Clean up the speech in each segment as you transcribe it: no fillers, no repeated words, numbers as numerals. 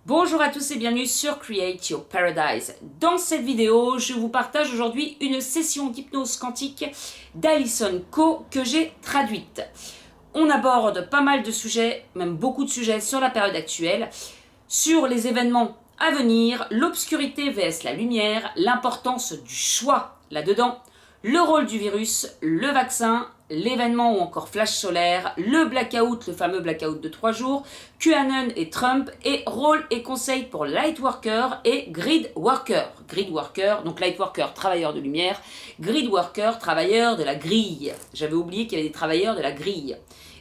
Bonjour à tous et bienvenue sur Create Your Paradise. Dans cette vidéo, je vous partage aujourd'hui une session d'hypnose quantique d'Alison Co que j'ai traduite. On aborde pas mal de sujets, même beaucoup de sujets sur la période actuelle, sur les événements à venir, l'obscurité vs la lumière, l'importance du choix là-dedans, le rôle du virus, le vaccin, l'événement ou encore flash solaire, le blackout, le fameux blackout de 3 jours, QAnon et Trump, et rôle et conseils pour Lightworker et Grid Worker. Grid Worker, donc Lightworker, travailleur de lumière, Grid Worker, travailleur de la grille. J'avais oublié qu'il y avait des travailleurs de la grille.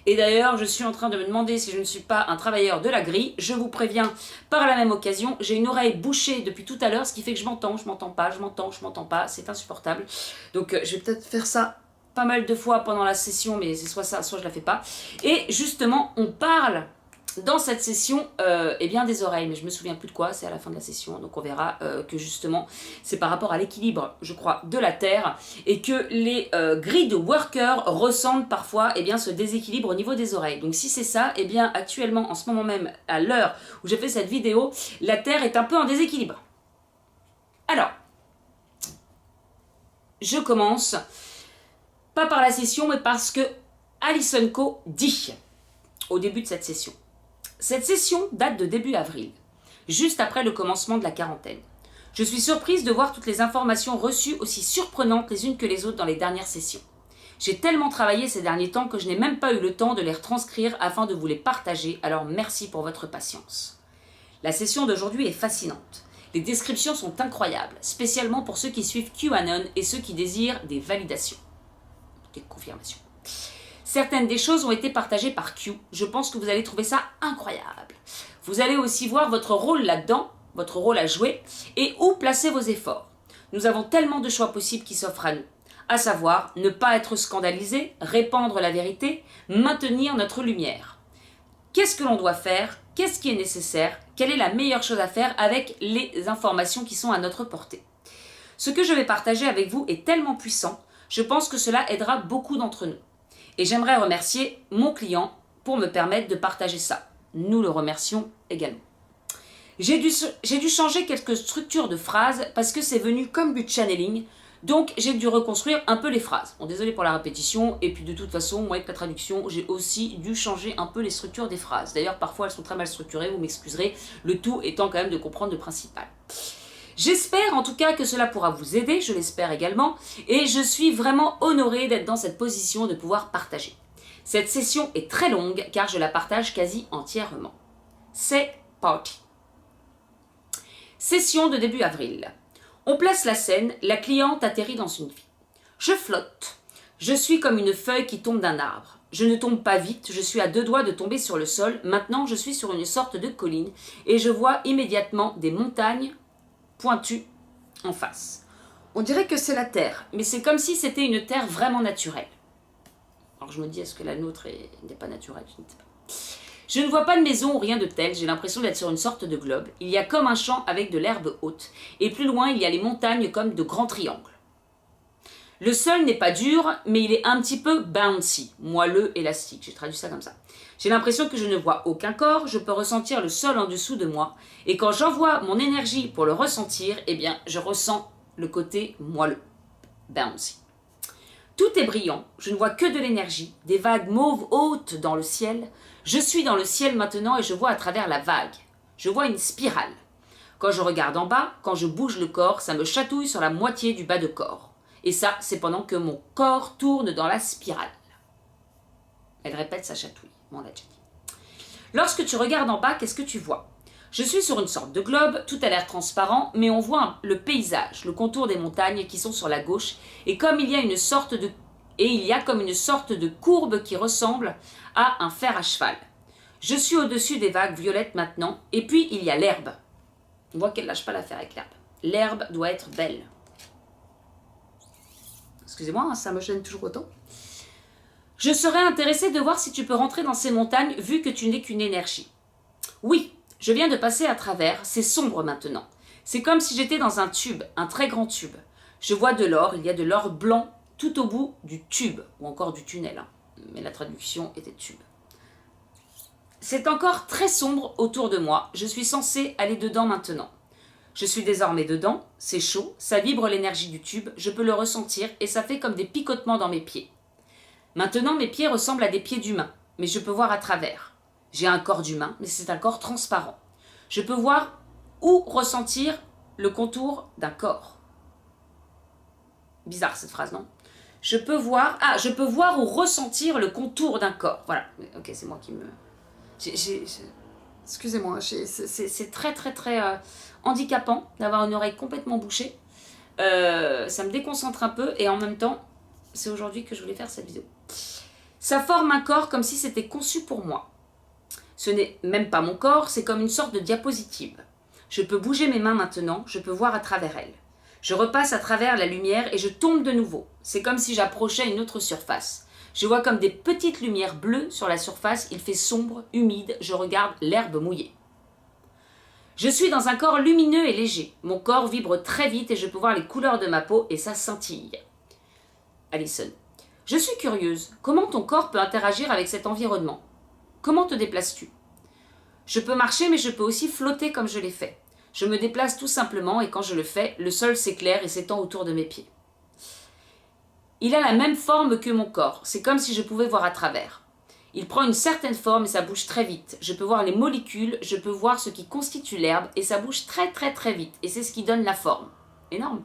Et d'ailleurs, je suis en train de me demander si je ne suis pas un travailleur de la grille. Je vous préviens, par la même occasion, j'ai une oreille bouchée depuis tout à l'heure, ce qui fait que je m'entends pas, je m'entends pas, c'est insupportable. Donc je vais peut-être faire ça pas mal de fois pendant la session, mais c'est soit ça, soit je la fais pas. Et justement, on parle dans cette session eh bien des oreilles, mais je me souviens plus de quoi, c'est à la fin de la session, donc on verra que justement c'est par rapport à l'équilibre, je crois, de la Terre, et que les grid workers ressentent parfois eh bien, ce déséquilibre au niveau des oreilles. Donc si c'est ça, eh bien actuellement, en ce moment même, à l'heure où j'ai fait cette vidéo, la Terre est un peu en déséquilibre. Alors, je commence, pas par la session, mais parce que Alison Co dit au début de cette session. Cette session date de début avril, juste après le commencement de la quarantaine. Je suis surprise de voir toutes les informations reçues aussi surprenantes les unes que les autres dans les dernières sessions. J'ai tellement travaillé ces derniers temps que je n'ai même pas eu le temps de les retranscrire afin de vous les partager, alors merci pour votre patience. La session d'aujourd'hui est fascinante. Les descriptions sont incroyables, spécialement pour ceux qui suivent QAnon et ceux qui désirent des validations, des confirmations. Certaines des choses ont été partagées par Q. Je pense que vous allez trouver ça incroyable. Vous allez aussi voir votre rôle là-dedans, votre rôle à jouer, et où placer vos efforts. Nous avons tellement de choix possibles qui s'offrent à nous. À savoir, ne pas être scandalisé, répandre la vérité, maintenir notre lumière. Qu'est-ce que l'on doit faire? Qu'est-ce qui est nécessaire? Quelle est la meilleure chose à faire avec les informations qui sont à notre portée? Ce que je vais partager avec vous est tellement puissant, je pense que cela aidera beaucoup d'entre nous. Et j'aimerais remercier mon client pour me permettre de partager ça. Nous le remercions également. J'ai dû changer quelques structures de phrases parce que c'est venu comme du channeling. Donc j'ai dû reconstruire un peu les phrases. Bon, désolé pour la répétition. Et puis de toute façon, moi avec la traduction, j'ai aussi dû changer un peu les structures des phrases. D'ailleurs, parfois elles sont très mal structurées, vous m'excuserez. Le tout étant quand même de comprendre le principal. J'espère en tout cas que cela pourra vous aider, je l'espère également, et je suis vraiment honorée d'être dans cette position de pouvoir partager. Cette session est très longue car je la partage quasi entièrement. C'est parti. Session de début avril. On place la scène, la cliente atterrit dans une vie. Je flotte. Je suis comme une feuille qui tombe d'un arbre. Je ne tombe pas vite, je suis à 2 doigts de tomber sur le sol. Maintenant, je suis sur une sorte de colline et je vois immédiatement des montagnes pointu en face. On dirait que c'est la Terre, mais c'est comme si c'était une Terre vraiment naturelle. Alors je me dis, est-ce que la nôtre n'est pas naturelle? Je ne sais pas. Je ne vois pas de maison ou rien de tel, j'ai l'impression d'être sur une sorte de globe. Il y a comme un champ avec de l'herbe haute, et plus loin il y a les montagnes comme de grands triangles. Le sol n'est pas dur, mais il est un petit peu bouncy, moelleux, élastique, j'ai traduit ça comme ça. J'ai l'impression que je ne vois aucun corps, je peux ressentir le sol en dessous de moi, et quand j'envoie mon énergie pour le ressentir, eh bien, je ressens le côté moelleux, bouncy. Tout est brillant, je ne vois que de l'énergie, des vagues mauves hautes dans le ciel. Je suis dans le ciel maintenant et je vois à travers la vague. Je vois une spirale. Quand je regarde en bas, quand je bouge le corps, ça me chatouille sur la moitié du bas de corps. Et ça, c'est pendant que mon corps tourne dans la spirale. Elle répète sa chatouille, on l'a déjà dit. Lorsque tu regardes en bas, qu'est-ce que tu vois? Je suis sur une sorte de globe, tout a l'air transparent, mais on voit le paysage, le contour des montagnes qui sont sur la gauche, et comme il y a comme une sorte de courbe qui ressemble à un fer à cheval. Je suis au-dessus des vagues violettes maintenant, et puis il y a l'herbe. On voit qu'elle lâche pas l'affaire avec l'herbe. L'herbe doit être belle. Excusez-moi, ça me gêne toujours autant. Je serais intéressée de voir si tu peux rentrer dans ces montagnes vu que tu n'es qu'une énergie. Oui, je viens de passer à travers, c'est sombre maintenant. C'est comme si j'étais dans un tube, un très grand tube. Je vois de l'or, il y a de l'or blanc tout au bout du tube, ou encore du tunnel, hein. Mais la traduction était tube. C'est encore très sombre autour de moi. Je suis censée aller dedans maintenant. Je suis désormais dedans, c'est chaud, ça vibre l'énergie du tube, je peux le ressentir et ça fait comme des picotements dans mes pieds. Maintenant, mes pieds ressemblent à des pieds d'humain, mais je peux voir à travers. J'ai un corps d'humain, mais c'est un corps transparent. Je peux voir ou ressentir le contour d'un corps. Bizarre cette phrase, non? Je peux voir ou ressentir le contour d'un corps. Voilà, ok, c'est moi qui me... Excusez-moi, c'est très très très handicapant d'avoir une oreille complètement bouchée. Ça me déconcentre un peu et en même temps, c'est aujourd'hui que je voulais faire cette vidéo. Ça forme un corps comme si c'était conçu pour moi. Ce n'est même pas mon corps, c'est comme une sorte de diapositive. Je peux bouger mes mains maintenant, je peux voir à travers elles. Je repasse à travers la lumière et je tombe de nouveau. C'est comme si j'approchais une autre surface. Je vois comme des petites lumières bleues sur la surface, il fait sombre, humide, je regarde l'herbe mouillée. Je suis dans un corps lumineux et léger. Mon corps vibre très vite et je peux voir les couleurs de ma peau et ça scintille. Alison. Je suis curieuse. Comment ton corps peut interagir avec cet environnement? Comment te déplaces-tu? Je peux marcher mais je peux aussi flotter comme je l'ai fait. Je me déplace tout simplement et quand je le fais, le sol s'éclaire et s'étend autour de mes pieds. Il a la même forme que mon corps. C'est comme si je pouvais voir à travers. Il prend une certaine forme et ça bouge très vite. Je peux voir les molécules, je peux voir ce qui constitue l'herbe et ça bouge très très très vite. Et c'est ce qui donne la forme. Énorme.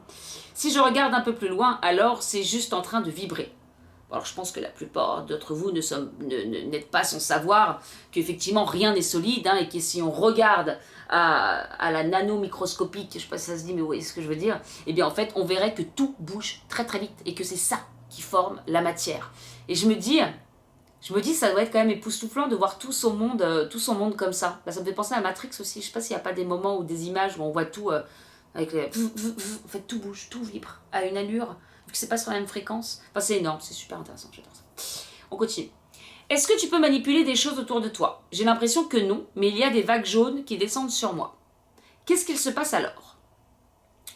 Si je regarde un peu plus loin, alors c'est juste en train de vibrer. Alors je pense que la plupart d'entre vous n'êtes pas sans savoir qu'effectivement rien n'est solide et que si on regarde à la nano-microscopique, je ne sais pas si ça se dit mais vous voyez ce que je veux dire, eh bien en fait on verrait que tout bouge très très vite et que c'est ça qui forme la matière. Et je me dis ça doit être quand même époustouflant de voir tout son monde comme ça. Là, ça me fait penser à Matrix aussi, je ne sais pas s'il n'y a pas des moments ou des images où on voit tout avec les... En fait tout bouge, tout vibre à une allure. Que c'est pas sur la même fréquence. Enfin, c'est énorme, c'est super intéressant, j'adore ça. On continue. Est-ce que tu peux manipuler des choses autour de toi? J'ai l'impression que non, mais il y a des vagues jaunes qui descendent sur moi. Qu'est-ce qu'il se passe alors?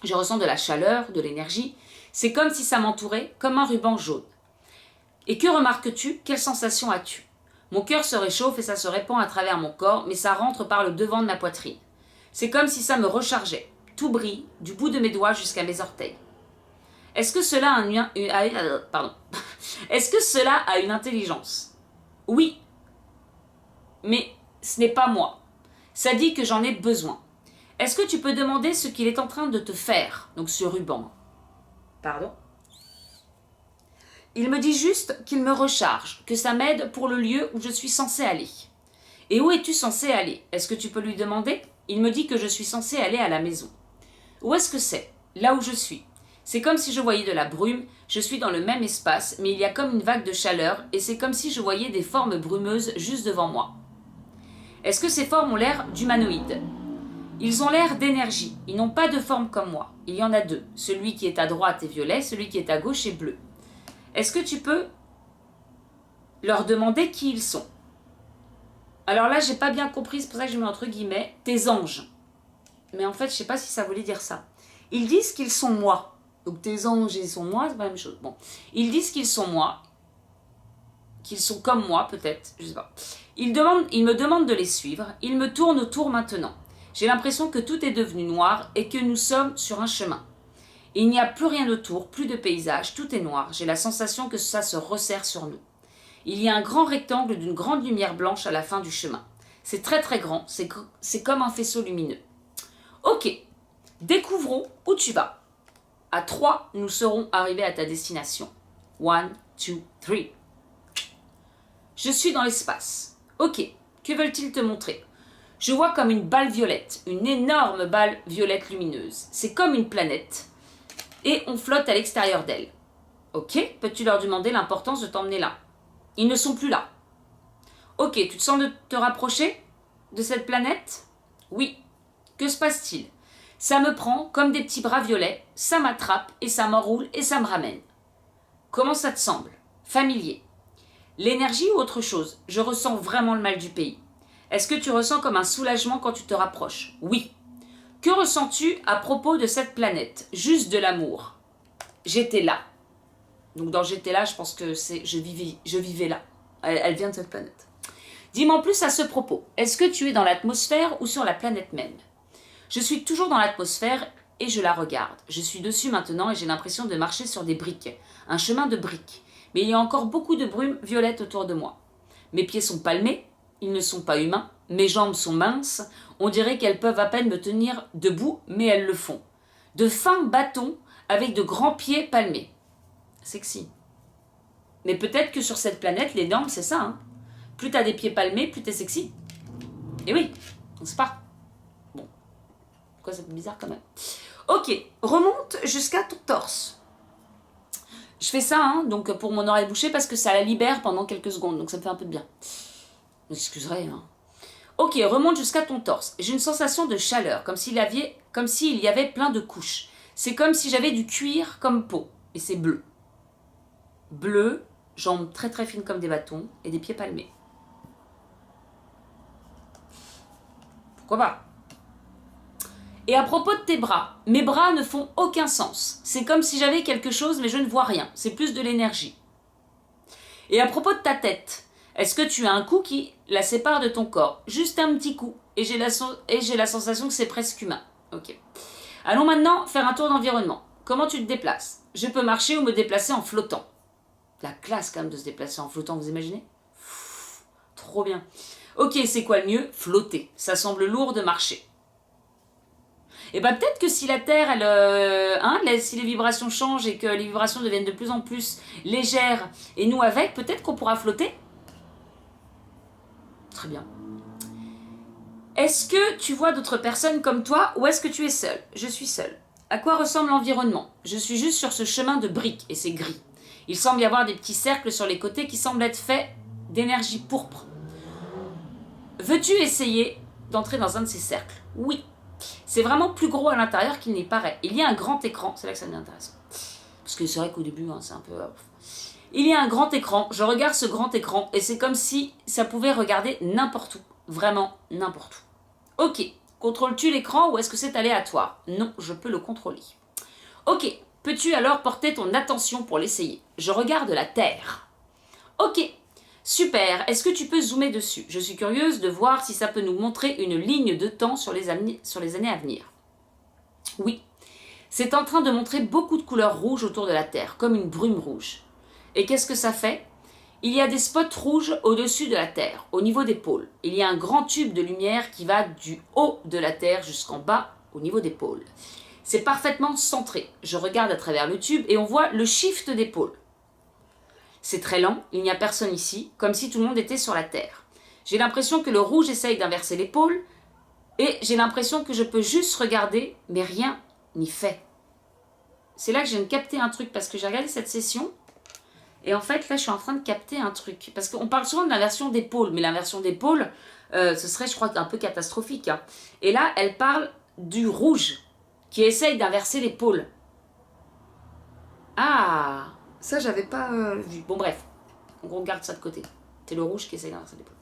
Je ressens de la chaleur, de l'énergie. C'est comme si ça m'entourait, comme un ruban jaune. Et que remarques-tu? Quelle sensation as-tu? Mon cœur se réchauffe et ça se répand à travers mon corps, mais ça rentre par le devant de ma poitrine. C'est comme si ça me rechargeait. Tout brille, du bout de mes doigts jusqu'à mes orteils. Est-ce que cela a une intelligence? Oui, mais ce n'est pas moi. Ça dit que j'en ai besoin. Est-ce que tu peux demander ce qu'il est en train de te faire? Donc ce ruban. Pardon? Il me dit juste qu'il me recharge, que ça m'aide pour le lieu où je suis censée aller. Et où es-tu censée aller? Est-ce que tu peux lui demander? Il me dit que je suis censée aller à la maison. Où est-ce que c'est? Là où je suis. C'est comme si je voyais de la brume, je suis dans le même espace, mais il y a comme une vague de chaleur, et c'est comme si je voyais des formes brumeuses juste devant moi. Est-ce que ces formes ont l'air d'humanoïdes? Ils ont l'air d'énergie, ils n'ont pas de forme comme moi. Il y en a deux, celui qui est à droite est violet, celui qui est à gauche est bleu. Est-ce que tu peux leur demander qui ils sont? Alors là, j'ai pas bien compris, c'est pour ça que je mets entre guillemets, tes anges. Mais en fait, je sais pas si ça voulait dire ça. Ils disent qu'ils sont moi. Donc tes anges, ils sont moi, c'est pas la même chose. Bon, ils disent qu'ils sont moi, qu'ils sont comme moi peut-être, je sais pas. Ils me demandent de les suivre, ils me tournent autour maintenant. J'ai l'impression que tout est devenu noir et que nous sommes sur un chemin. Il n'y a plus rien autour, plus de paysage, tout est noir. J'ai la sensation que ça se resserre sur nous. Il y a un grand rectangle d'une grande lumière blanche à la fin du chemin. C'est très très grand, c'est comme un faisceau lumineux. Ok, découvrons où tu vas. À 3, nous serons arrivés à ta destination. 1, 2, 3. Je suis dans l'espace. Ok, que veulent-ils te montrer? Je vois comme une balle violette, une énorme balle violette lumineuse. C'est comme une planète. Et on flotte à l'extérieur d'elle. Ok, peux-tu leur demander l'importance de t'emmener là? Ils ne sont plus là. Ok, tu te sens de te rapprocher de cette planète? Oui. Que se passe-t-il? Ça me prend comme des petits bras violets, ça m'attrape et ça m'enroule et ça me ramène. Comment ça te semble? Familier. L'énergie ou autre chose? Je ressens vraiment le mal du pays. Est-ce que tu ressens comme un soulagement quand tu te rapproches? Oui. Que ressens-tu à propos de cette planète? Juste de l'amour. J'étais là. Donc dans j'étais là, je pense que c'est je vivais là. Elle vient de cette planète. Dis-moi en plus à ce propos. Est-ce que tu es dans l'atmosphère ou sur la planète même? Je suis toujours dans l'atmosphère et je la regarde. Je suis dessus maintenant et j'ai l'impression de marcher sur des briques. Un chemin de briques. Mais il y a encore beaucoup de brume violette autour de moi. Mes pieds sont palmés, ils ne sont pas humains. Mes jambes sont minces. On dirait qu'elles peuvent à peine me tenir debout, mais elles le font. De fins bâtons avec de grands pieds palmés. Sexy. Mais peut-être que sur cette planète, les normes, c'est ça. Hein. Plus t'as des pieds palmés, plus t'es sexy. Et oui, on sait pas. Bon. Pourquoi c'est bizarre quand même. Ok, remonte jusqu'à ton torse. Je fais ça, hein, donc pour mon oreille bouchée, parce que ça la libère pendant quelques secondes, donc ça me fait un peu de bien. Vous m'excuserez, hein. Ok, remonte jusqu'à ton torse. J'ai une sensation de chaleur, comme s'il y avait plein de couches. C'est comme si j'avais du cuir comme peau, et c'est bleu. Bleu, jambes très très fines comme des bâtons, et des pieds palmés. Pourquoi pas? Et à propos de tes bras, mes bras ne font aucun sens. C'est comme si j'avais quelque chose, mais je ne vois rien. C'est plus de l'énergie. Et à propos de ta tête, est-ce que tu as un coup qui la sépare de ton corps? Juste un petit coup. Et j'ai la sensation que c'est presque humain. Ok. Allons maintenant faire un tour d'environnement. Comment tu te déplaces? Je peux marcher ou me déplacer en flottant. La classe quand même de se déplacer en flottant, vous imaginez? Trop bien. Ok, c'est quoi le mieux? Flotter. Ça semble lourd de marcher. Et bien peut-être que si la Terre, si les vibrations changent et que les vibrations deviennent de plus en plus légères, et nous avec, peut-être qu'on pourra flotter. Très bien. Est-ce que tu vois d'autres personnes comme toi ou est-ce que tu es seule? Je suis seule. À quoi ressemble l'environnement? Je suis juste sur ce chemin de briques et c'est gris. Il semble y avoir des petits cercles sur les côtés qui semblent être faits d'énergie pourpre. Veux-tu essayer d'entrer dans un de ces cercles? Oui. C'est vraiment plus gros à l'intérieur qu'il n'y paraît. Il y a un grand écran, c'est là que ça devient intéressant. Parce que c'est vrai qu'au début, c'est un peu... Il y a un grand écran, je regarde ce grand écran et c'est comme si ça pouvait regarder n'importe où. Vraiment n'importe où. Ok, contrôles-tu l'écran ou est-ce que c'est aléatoire? Non, je peux le contrôler. Ok, peux-tu alors porter ton attention pour l'essayer? Je regarde la Terre. Ok, super, est-ce que tu peux zoomer dessus? Je suis curieuse de voir si ça peut nous montrer une ligne de temps sur les années à venir. Oui, c'est en train de montrer beaucoup de couleurs rouges autour de la Terre, comme une brume rouge. Et qu'est-ce que ça fait? Il y a des spots rouges au-dessus de la Terre, au niveau des pôles. Il y a un grand tube de lumière qui va du haut de la Terre jusqu'en bas, au niveau des pôles. C'est parfaitement centré. Je regarde à travers le tube et on voit le shift des pôles. C'est très lent, il n'y a personne ici, comme si tout le monde était sur la Terre. J'ai l'impression que le rouge essaye d'inverser les pôles, et j'ai l'impression que je peux juste regarder, mais rien n'y fait. C'est là que je viens de capter un truc, parce que j'ai regardé cette session, et en fait, là, je suis en train de capter un truc. Parce qu'on parle souvent de l'inversion des pôles, mais l'inversion des pôles, ce serait, je crois, un peu catastrophique. Hein. Et là, elle parle du rouge, qui essaye d'inverser les pôles. Ah, ça, j'avais pas vu. Bon, bref, on garde ça de côté. C'est le rouge qui essaye d'inverser les pôles.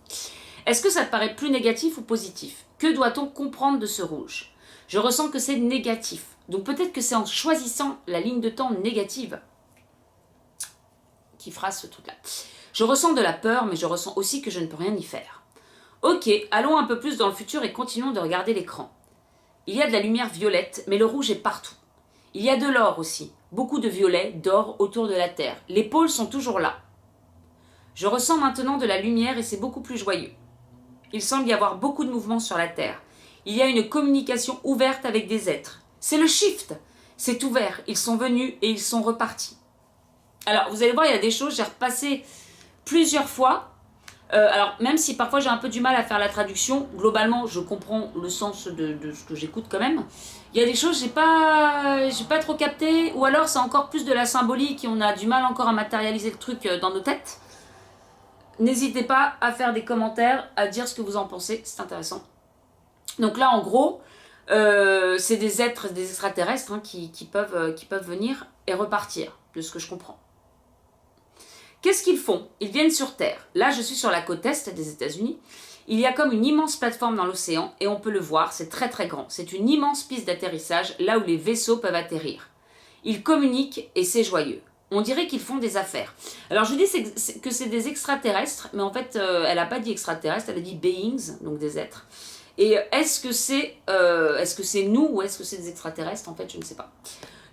Est-ce que ça te paraît plus négatif ou positif? Que doit-on comprendre de ce rouge? Je ressens que c'est négatif. Donc peut-être que c'est en choisissant la ligne de temps négative qui fera ce truc-là. Je ressens de la peur, mais je ressens aussi que je ne peux rien y faire. Ok, allons un peu plus dans le futur et continuons de regarder l'écran. Il y a de la lumière violette, mais le rouge est partout. Il y a de l'or aussi, beaucoup de violet, d'or autour de la Terre. Les pôles sont toujours là. Je ressens maintenant de la lumière et c'est beaucoup plus joyeux. Il semble y avoir beaucoup de mouvements sur la Terre. Il y a une communication ouverte avec des êtres. C'est le shift. C'est ouvert. Ils sont venus et ils sont repartis. Alors, vous allez voir, il y a des choses, j'ai repassé plusieurs fois. Alors, même si parfois j'ai un peu du mal à faire la traduction, globalement, je comprends le sens de ce que j'écoute quand même. Il y a des choses que j'ai pas trop capté, ou alors c'est encore plus de la symbolique et on a du mal encore à matérialiser le truc dans nos têtes. N'hésitez pas à faire des commentaires, à dire ce que vous en pensez, c'est intéressant. Donc là, en gros, c'est des êtres, des extraterrestres hein, qui peuvent venir et repartir, de ce que je comprends. Qu'est-ce qu'ils font? Ils viennent sur Terre. Là, je suis sur la côte est des États-Unis. Il y a comme une immense plateforme dans l'océan et on peut le voir, c'est très très grand. C'est une immense piste d'atterrissage, là où les vaisseaux peuvent atterrir. Ils communiquent et c'est joyeux. On dirait qu'ils font des affaires. Alors je vous dis que c'est des extraterrestres, mais en fait elle n'a pas dit extraterrestres, elle a dit beings, donc des êtres. Et est-ce que c'est nous ou est-ce que c'est des extraterrestres? En fait, je ne sais pas.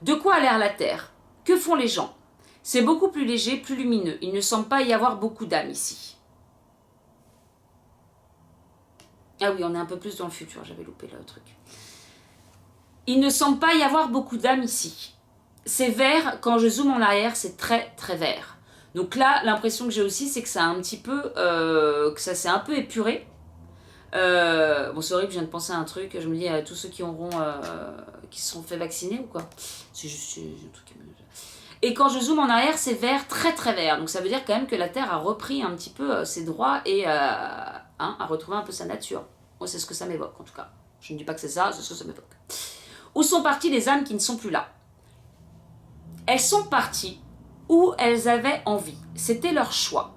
De quoi a l'air la Terre? Que font les gens? C'est beaucoup plus léger, plus lumineux. Il ne semble pas y avoir beaucoup d'âmes ici. Ah oui, on est un peu plus dans le futur, j'avais loupé le truc. Il ne semble pas y avoir beaucoup d'âmes ici. C'est vert, quand je zoome en arrière, c'est très très vert. Donc là, l'impression que j'ai aussi, c'est que ça a un petit peu, que ça s'est un peu épuré. Bon, c'est horrible, je viens de penser à un truc. Je me dis à tous ceux qui qui se sont fait vacciner ou quoi. C'est juste un truc qui me... Et quand je zoome en arrière, c'est vert, très très vert. Donc ça veut dire quand même que la Terre a repris un petit peu ses droits et a retrouvé un peu sa nature. Moi, c'est ce que ça m'évoque en tout cas. Je ne dis pas que c'est ça, c'est ce que ça m'évoque. Où sont parties les âmes qui ne sont plus là? Elles sont parties où elles avaient envie. C'était leur choix.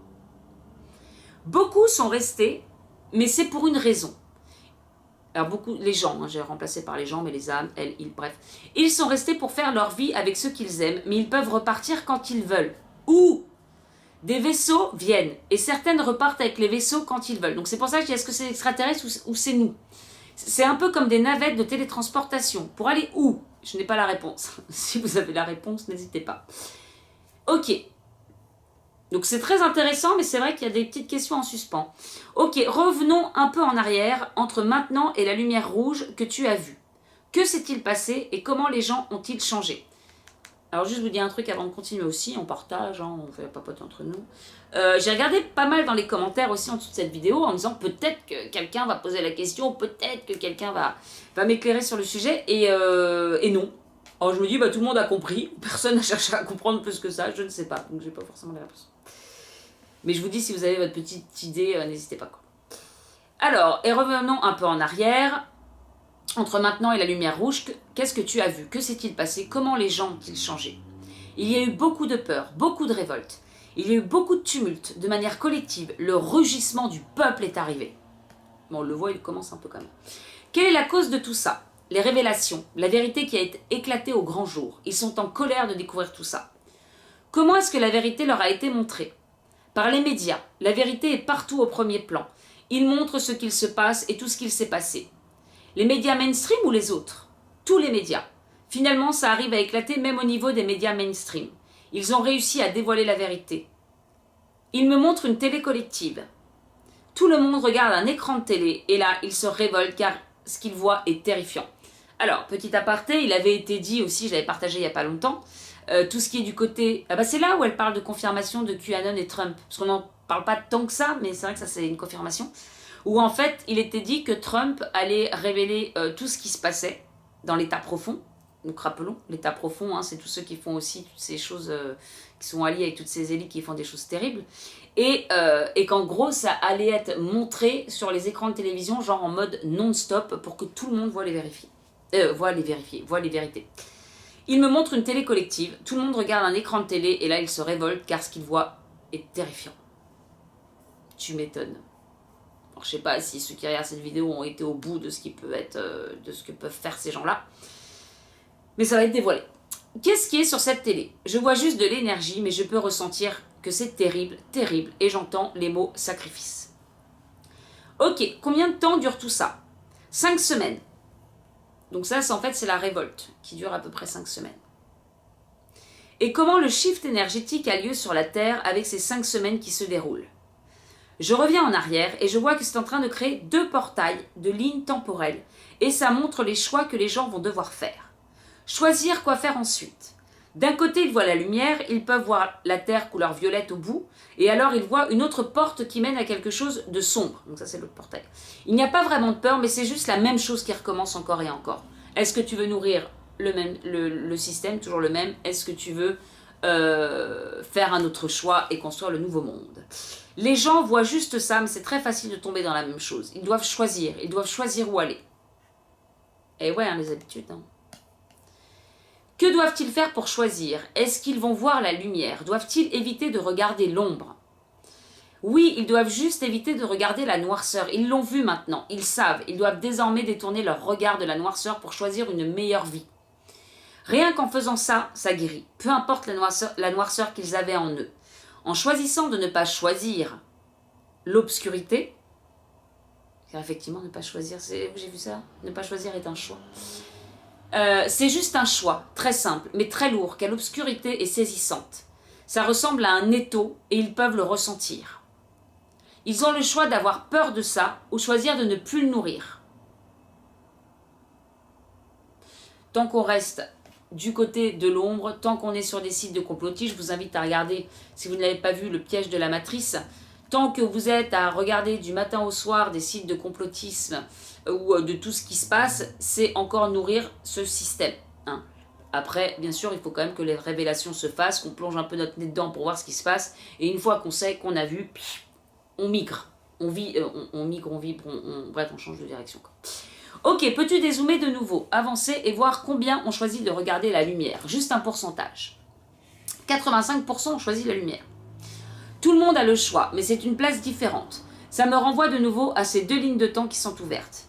Beaucoup sont restés, mais c'est pour une raison. Alors beaucoup, les gens, j'ai remplacé par les gens, mais les âmes, elles, ils, bref. Ils sont restés pour faire leur vie avec ceux qu'ils aiment, mais ils peuvent repartir quand ils veulent. Ou des vaisseaux viennent, et certaines repartent avec les vaisseaux quand ils veulent. Donc c'est pour ça que je dis, est-ce que c'est extraterrestre ou c'est nous? C'est un peu comme des navettes de télétransportation. Pour aller où? Je n'ai pas la réponse. Si vous avez la réponse, n'hésitez pas. Ok. Donc c'est très intéressant, mais c'est vrai qu'il y a des petites questions en suspens. Ok, revenons un peu en arrière, entre maintenant et la lumière rouge que tu as vue. Que s'est-il passé et comment les gens ont-ils changé? Alors juste vous dire un truc avant de continuer aussi, on partage, hein, on fait papote entre nous. J'ai regardé pas mal dans les commentaires aussi en dessous de cette vidéo en me disant peut-être que quelqu'un va poser la question, peut-être que quelqu'un va m'éclairer sur le sujet et non. Alors je me dis bah tout le monde a compris, personne n'a cherché à comprendre plus que ça, je ne sais pas, donc j'ai pas forcément la réponse. Mais je vous dis si vous avez votre petite idée, n'hésitez pas quoi. Alors, et revenons un peu en arrière. Entre maintenant et la lumière rouge, qu'est-ce que tu as vu? Que s'est-il passé? Comment les gens ont-ils changé? Il y a eu beaucoup de peur, beaucoup de révolte. Il y a eu beaucoup de tumulte, de manière collective. Le rugissement du peuple est arrivé. Bon, on le voit, il commence un peu quand même. Quelle est la cause de tout ça? Les révélations, la vérité qui a été éclatée au grand jour. Ils sont en colère de découvrir tout ça. Comment est-ce que la vérité leur a été montrée? Par les médias. La vérité est partout au premier plan. Ils montrent ce qu'il se passe et tout ce qu'il s'est passé. Les médias mainstream ou les autres? Tous les médias. Finalement, ça arrive à éclater même au niveau des médias mainstream. Ils ont réussi à dévoiler la vérité. Ils me montrent une télé collective. Tout le monde regarde un écran de télé et là, ils se révoltent car ce qu'ils voient est terrifiant. Alors, petit aparté, il avait été dit aussi, je l'avais partagé il n'y a pas longtemps, tout ce qui est du côté... Ah bah c'est là où elle parle de confirmation de QAnon et Trump. Parce qu'on n'en parle pas tant que ça, mais c'est vrai que ça c'est une confirmation. Où en fait, il était dit que Trump allait révéler tout ce qui se passait dans l'état profond. Donc rappelons, l'état profond, hein, c'est tous ceux qui font aussi toutes ces choses, qui sont alliés avec toutes ces élites qui font des choses terribles. Et qu'en gros, ça allait être montré sur les écrans de télévision, genre en mode non-stop, pour que tout le monde voit les vérités. Il me montre une télé collective, tout le monde regarde un écran de télé, et là, il se révolte car ce qu'il voit est terrifiant. Tu m'étonnes. Alors, je sais pas si ceux qui regardent cette vidéo ont été au bout de ce qui peut être, de ce que peuvent faire ces gens-là. Mais ça va être dévoilé. Qu'est-ce qui est sur cette télé? Je vois juste de l'énergie, mais je peux ressentir que c'est terrible, terrible. Et j'entends les mots sacrifice. Ok, combien de temps dure tout ça? 5 semaines. Donc ça, en fait, c'est la révolte, qui dure à peu près 5 semaines. Et comment le shift énergétique a lieu sur la Terre avec ces 5 semaines qui se déroulent? Je reviens en arrière et je vois que c'est en train de créer 2 portails de lignes temporelles et ça montre les choix que les gens vont devoir faire. Choisir quoi faire ensuite. D'un côté, ils voient la lumière, ils peuvent voir la terre couleur violette au bout et alors ils voient une autre porte qui mène à quelque chose de sombre. Donc ça, c'est l'autre portail. Il n'y a pas vraiment de peur, mais c'est juste la même chose qui recommence encore et encore. Est-ce que tu veux nourrir le système, toujours le même? Est-ce que tu veux faire un autre choix et construire le nouveau monde? Les gens voient juste ça, mais c'est très facile de tomber dans la même chose. Ils doivent choisir où aller. Et ouais, hein, les habitudes. Hein. Que doivent-ils faire pour choisir? Est-ce qu'ils vont voir la lumière? Doivent-ils éviter de regarder l'ombre? Oui, ils doivent juste éviter de regarder la noirceur. Ils l'ont vu maintenant, ils savent. Ils doivent désormais détourner leur regard de la noirceur pour choisir une meilleure vie. Rien qu'en faisant ça, ça guérit. Peu importe la noirceur qu'ils avaient en eux. En choisissant de ne pas choisir l'obscurité, car effectivement, ne pas choisir, j'ai vu ça, ne pas choisir est un choix. C'est juste un choix, très simple, mais très lourd, car l'obscurité est saisissante. Ça ressemble à un étau et ils peuvent le ressentir. Ils ont le choix d'avoir peur de ça ou choisir de ne plus le nourrir. Tant qu'on reste du côté de l'ombre, tant qu'on est sur des sites de complotistes, je vous invite à regarder, si vous ne l'avez pas vu, Le piège de la matrice. Tant que vous êtes à regarder du matin au soir des sites de complotisme ou de tout ce qui se passe, c'est encore nourrir ce système. Hein. Après, bien sûr, il faut quand même que les révélations se fassent, qu'on plonge un peu notre nez dedans pour voir ce qui se passe. Et une fois qu'on sait, qu'on a vu, on migre. On migre, on vibre, bref, on change de direction. Quoi. Ok, peux-tu dézoomer de nouveau, avancer et voir combien on choisit de regarder la lumière? Juste un pourcentage. 85% ont choisi la lumière. Tout le monde a le choix, mais c'est une place différente. Ça me renvoie de nouveau à ces deux lignes de temps qui sont ouvertes.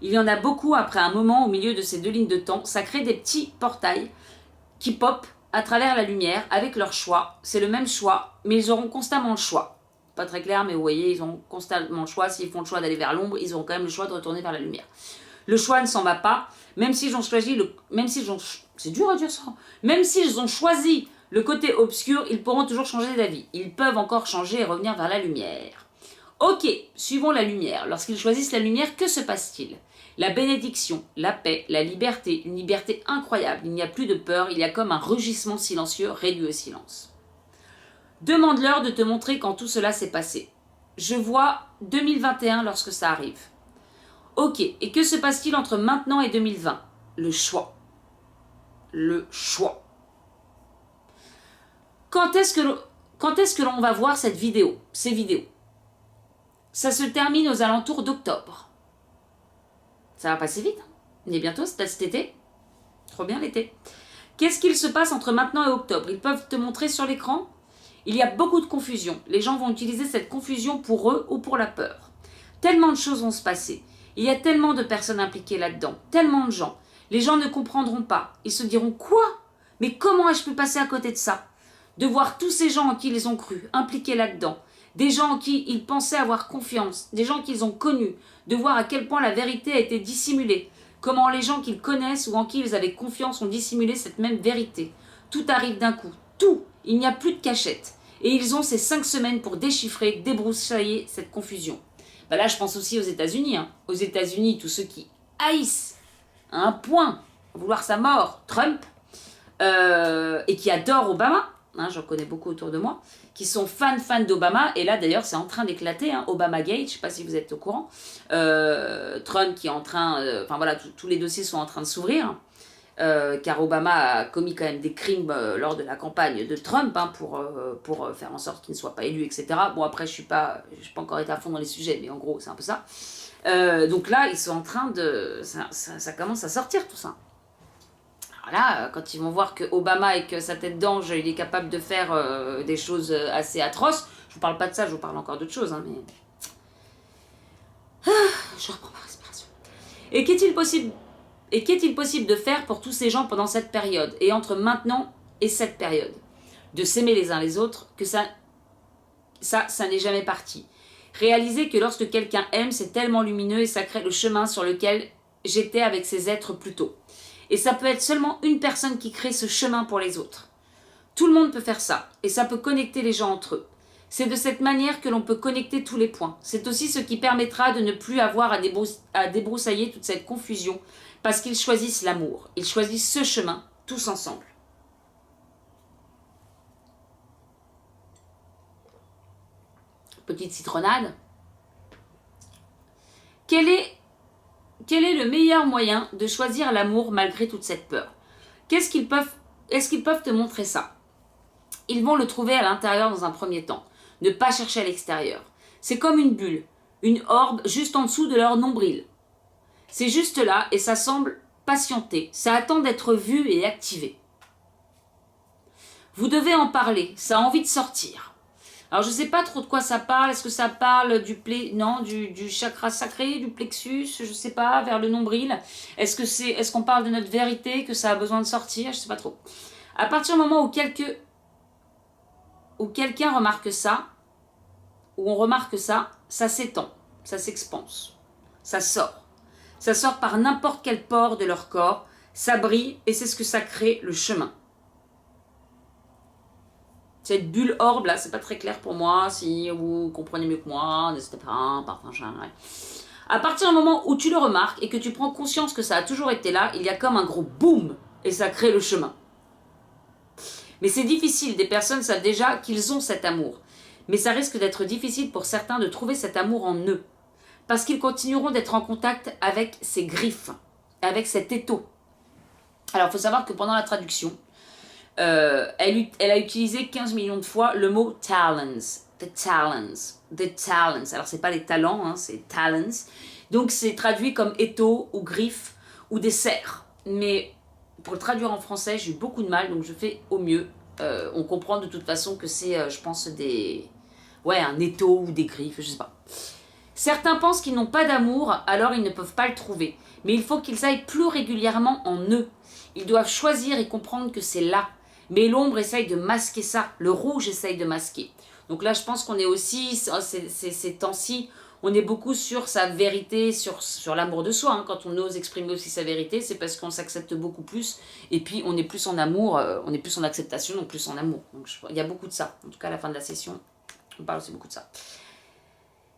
Il y en a beaucoup après un moment au milieu de ces deux lignes de temps. Ça crée des petits portails qui popent à travers la lumière avec leur choix. C'est le même choix, mais ils auront constamment le choix. Pas très clair, mais vous voyez, ils ont constamment le choix. S'ils font le choix d'aller vers l'ombre, ils auront quand même le choix de retourner vers la lumière. Le choix ne s'en va pas, même s'ils ont choisi c'est dur à dire ça. Même s'ils ont choisi le côté obscur, ils pourront toujours changer d'avis. Ils peuvent encore changer et revenir vers la lumière. Ok, suivons la lumière. Lorsqu'ils choisissent la lumière, que se passe-t-il? La bénédiction, la paix, la liberté, une liberté incroyable. Il n'y a plus de peur, il y a comme un rugissement silencieux réduit au silence. Demande-leur de te montrer quand tout cela s'est passé. Je vois 2021 lorsque ça arrive. Ok, et que se passe-t-il entre maintenant et 2020? Le choix. Le choix. Quand est-ce que l'on va voir ces vidéos? Ça se termine aux alentours d'octobre. Ça va passer vite. On est bientôt, c'est cet été. Trop bien l'été. Qu'est-ce qu'il se passe entre maintenant et octobre? Ils peuvent te montrer sur l'écran? Il y a beaucoup de confusion. Les gens vont utiliser cette confusion pour eux ou pour la peur. Tellement de choses vont se passer. Il y a tellement de personnes impliquées là-dedans. Tellement de gens. Les gens ne comprendront pas. Ils se diront « Quoi? Mais comment ai-je pu passer à côté de ça ?» De voir tous ces gens en qui ils ont cru, impliqués là-dedans. Des gens en qui ils pensaient avoir confiance. Des gens qu'ils ont connus. De voir à quel point la vérité a été dissimulée. Comment les gens qu'ils connaissent ou en qui ils avaient confiance ont dissimulé cette même vérité. Tout arrive d'un coup. Tout. Il n'y a plus de cachette. Et ils ont ces 5 semaines pour déchiffrer, débroussailler cette confusion. Bah là, je pense aussi aux États-Unis. Hein. Aux États-Unis, tous ceux qui haïssent à un point vouloir sa mort, Trump, et qui adorent Obama, hein, j'en connais beaucoup autour de moi, qui sont fans d'Obama, et là d'ailleurs c'est en train d'éclater, hein, Obamagate, je ne sais pas si vous êtes au courant, Trump qui est en train, enfin voilà, tous les dossiers sont en train de s'ouvrir, car Obama a commis quand même des crimes lors de la campagne de Trump hein, pour faire en sorte qu'il ne soit pas élu, etc. Bon après je n'ai pas encore été à fond dans les sujets, mais en gros c'est un peu ça. Donc là ils sont en train de... Ça commence à sortir tout ça. Alors là, quand ils vont voir que Obama avec sa tête d'ange, il est capable de faire des choses assez atroces, je vous parle pas de ça, je vous parle encore d'autres choses, hein, mais... je reprends ma respiration. Et qu'est-il possible de faire pour tous ces gens pendant cette période, et entre maintenant et cette période? De s'aimer les uns les autres, que ça n'est jamais parti. Réaliser que lorsque quelqu'un aime, c'est tellement lumineux et ça crée le chemin sur lequel j'étais avec ces êtres plus tôt. Et ça peut être seulement une personne qui crée ce chemin pour les autres. Tout le monde peut faire ça, et ça peut connecter les gens entre eux. C'est de cette manière que l'on peut connecter tous les points. C'est aussi ce qui permettra de ne plus avoir à débroussailler toute cette confusion, parce qu'ils choisissent l'amour. Ils choisissent ce chemin, tous ensemble. Petite citronnade. Quel est le meilleur moyen de choisir l'amour malgré toute cette peur? Est-ce qu'ils peuvent te montrer ça? Ils vont le trouver à l'intérieur dans un premier temps. Ne pas chercher à l'extérieur. C'est comme une bulle, une orbe juste en dessous de leur nombril. C'est juste là et ça semble patienter. Ça attend d'être vu et activé. Vous devez en parler, ça a envie de sortir. Alors je ne sais pas trop de quoi ça parle. Est-ce que ça parle du chakra sacré, du plexus, je ne sais pas, vers le nombril. Est-ce qu'on parle de notre vérité, que ça a besoin de sortir, je ne sais pas trop. À partir du moment où quelqu'un remarque ça, où on remarque ça, ça s'étend, ça s'expanse, ça sort. Ça sort par n'importe quel pore de leur corps, ça brille et c'est ce que ça crée le chemin. Cette bulle orbe là, c'est pas très clair pour moi. Si vous comprenez mieux que moi, n'hésitez pas, partage. À partir du moment où tu le remarques et que tu prends conscience que ça a toujours été là, il y a comme un gros boom et ça crée le chemin. Mais c'est difficile, des personnes savent déjà qu'ils ont cet amour. Mais ça risque d'être difficile pour certains de trouver cet amour en eux. Parce qu'ils continueront d'être en contact avec ces griffes, avec cet étau. Alors il faut savoir que pendant la traduction, elle a utilisé 15 millions de fois le mot talents. The talents. Alors c'est pas les talents, hein, c'est talents. Donc c'est traduit comme étau ou griffe ou des serres. Mais pour le traduire en français, j'ai eu beaucoup de mal, donc je fais au mieux. On comprend de toute façon que c'est, je pense, un étau ou des griffes, je sais pas. Certains pensent qu'ils n'ont pas d'amour, alors ils ne peuvent pas le trouver. Mais il faut qu'ils aillent plus régulièrement en eux. Ils doivent choisir et comprendre que c'est là. Mais l'ombre essaye de masquer ça. Le rouge essaye de masquer. Donc là, je pense qu'on est aussi, ces temps-ci, on est beaucoup sur sa vérité, sur l'amour de soi. Hein. Quand on ose exprimer aussi sa vérité, c'est parce qu'on s'accepte beaucoup plus. Et puis, on est plus en amour, on est plus en acceptation, donc plus en amour. Donc il y a beaucoup de ça. En tout cas, à la fin de la session, on parle aussi beaucoup de ça.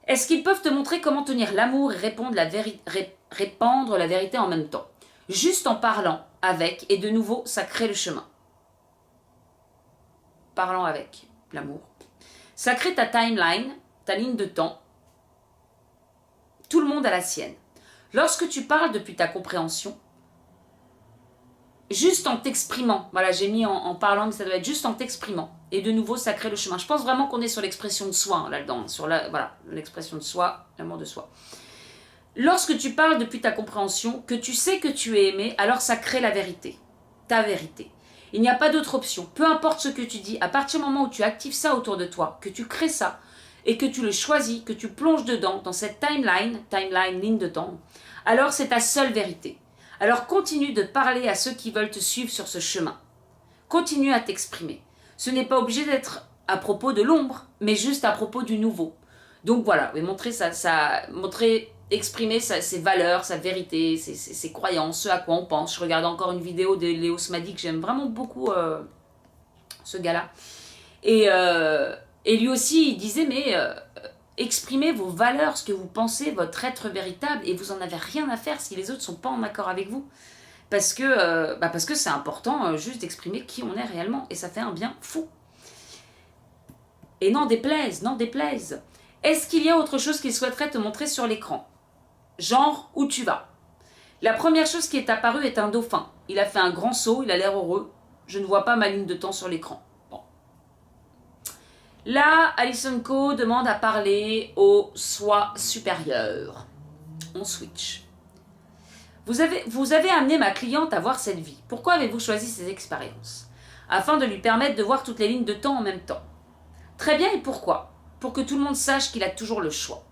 Est-ce qu'ils peuvent te montrer comment tenir l'amour et répandre la vérité en même temps? Juste en parlant avec, et de nouveau, ça crée le chemin. Parlant avec l'amour. Ça crée ta timeline, ta ligne de temps. Tout le monde a la sienne. Lorsque tu parles depuis ta compréhension, juste en t'exprimant, voilà, j'ai mis en parlant, mais ça doit être juste en t'exprimant. Et de nouveau, ça crée le chemin. Je pense vraiment qu'on est sur l'expression de soi, hein, là-dedans. Sur l'expression de soi, l'amour de soi. Lorsque tu parles depuis ta compréhension, que tu sais que tu es aimé, alors ça crée la vérité. Ta vérité. Il n'y a pas d'autre option. Peu importe ce que tu dis, à partir du moment où tu actives ça autour de toi, que tu crées ça, et que tu le choisis, que tu plonges dedans, dans cette timeline, ligne de temps, alors c'est ta seule vérité. Alors continue de parler à ceux qui veulent te suivre sur ce chemin. Continue à t'exprimer. Ce n'est pas obligé d'être à propos de l'ombre, mais juste à propos du nouveau. Donc voilà, exprimer ses valeurs, sa vérité, ses croyances, ce à quoi on pense. Je regarde encore une vidéo de Léo Smadi, que j'aime vraiment beaucoup, ce gars-là. Et lui aussi, il disait, mais exprimez vos valeurs, ce que vous pensez, votre être véritable, et vous n'en avez rien à faire si les autres ne sont pas en accord avec vous. Parce que c'est important juste d'exprimer qui on est réellement, et ça fait un bien fou. Et n'en déplaise. Est-ce qu'il y a autre chose qu'il souhaiterait te montrer sur l'écran? Genre, où tu vas? La première chose qui est apparue est un dauphin. Il a fait un grand saut, il a l'air heureux. Je ne vois pas ma ligne de temps sur l'écran. Bon. Là, Alison Co demande à parler au soi supérieur. On switch. Vous avez amené ma cliente à voir cette vie. Pourquoi avez-vous choisi ces expériences? Afin de lui permettre de voir toutes les lignes de temps en même temps. Très bien, et pourquoi? Pour que tout le monde sache qu'il a toujours le choix.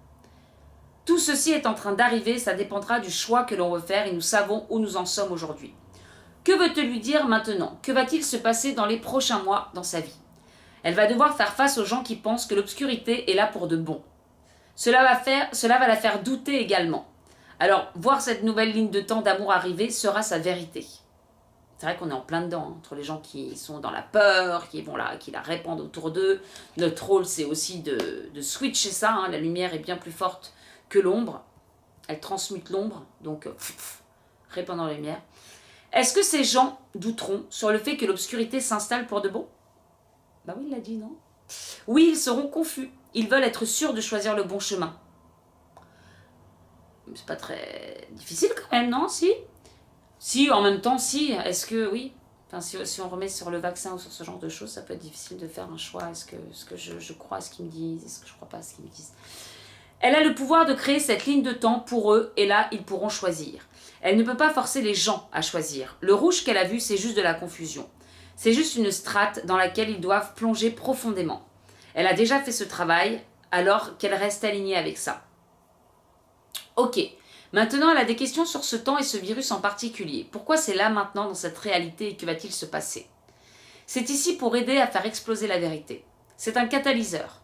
Tout ceci est en train d'arriver, ça dépendra du choix que l'on veut faire et nous savons où nous en sommes aujourd'hui. Que veut-elle lui dire maintenant? Que va-t-il se passer dans les prochains mois dans sa vie? Elle va devoir faire face aux gens qui pensent que l'obscurité est là pour de bon. Cela va la faire douter également. Alors, voir cette nouvelle ligne de temps d'amour arriver sera sa vérité. C'est vrai qu'on est en plein dedans, hein, entre les gens qui sont dans la peur, qui la répandent autour d'eux. Notre rôle, c'est aussi de switcher ça. Hein. La lumière est bien plus forte que l'ombre. Elle transmute l'ombre, donc répandant la lumière. Est-ce que ces gens douteront sur le fait que l'obscurité s'installe pour de bon? Bah oui, il l'a dit, non? Oui, ils seront confus. Ils veulent être sûrs de choisir le bon chemin. C'est pas très difficile quand même, non? Si, en même temps, si. Est-ce que, oui. Enfin, si on remet sur le vaccin ou sur ce genre de choses, ça peut être difficile de faire un choix. Est-ce que je crois à ce qu'ils me disent? Est-ce que je crois pas à ce qu'ils me disent? Elle a le pouvoir de créer cette ligne de temps pour eux, et là, ils pourront choisir. Elle ne peut pas forcer les gens à choisir. Le rouge qu'elle a vu, c'est juste de la confusion. C'est juste une strate dans laquelle ils doivent plonger profondément. Elle a déjà fait ce travail, alors qu'elle reste alignée avec ça. Ok, maintenant elle a des questions sur ce temps et ce virus en particulier. Pourquoi c'est là maintenant dans cette réalité et que va-t-il se passer? C'est ici pour aider à faire exploser la vérité. C'est un catalyseur.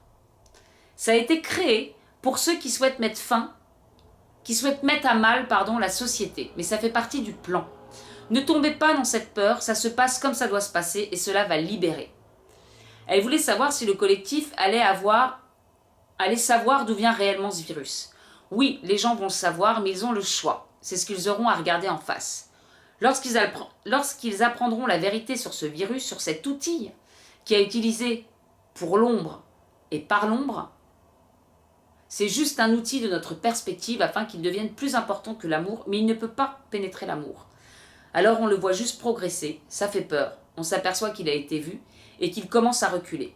Ça a été créé pour ceux qui souhaitent mettre à mal, la société. Mais ça fait partie du plan. Ne tombez pas dans cette peur, ça se passe comme ça doit se passer et cela va libérer. Elle voulait savoir si le collectif allait savoir d'où vient réellement ce virus. Oui, les gens vont le savoir, mais ils ont le choix. C'est ce qu'ils auront à regarder en face. Lorsqu'ils apprendront la vérité sur ce virus, sur cet outil qui a utilisé pour l'ombre et par l'ombre, c'est juste un outil de notre perspective afin qu'il devienne plus important que l'amour, mais il ne peut pas pénétrer l'amour. Alors on le voit juste progresser, ça fait peur, on s'aperçoit qu'il a été vu et qu'il commence à reculer.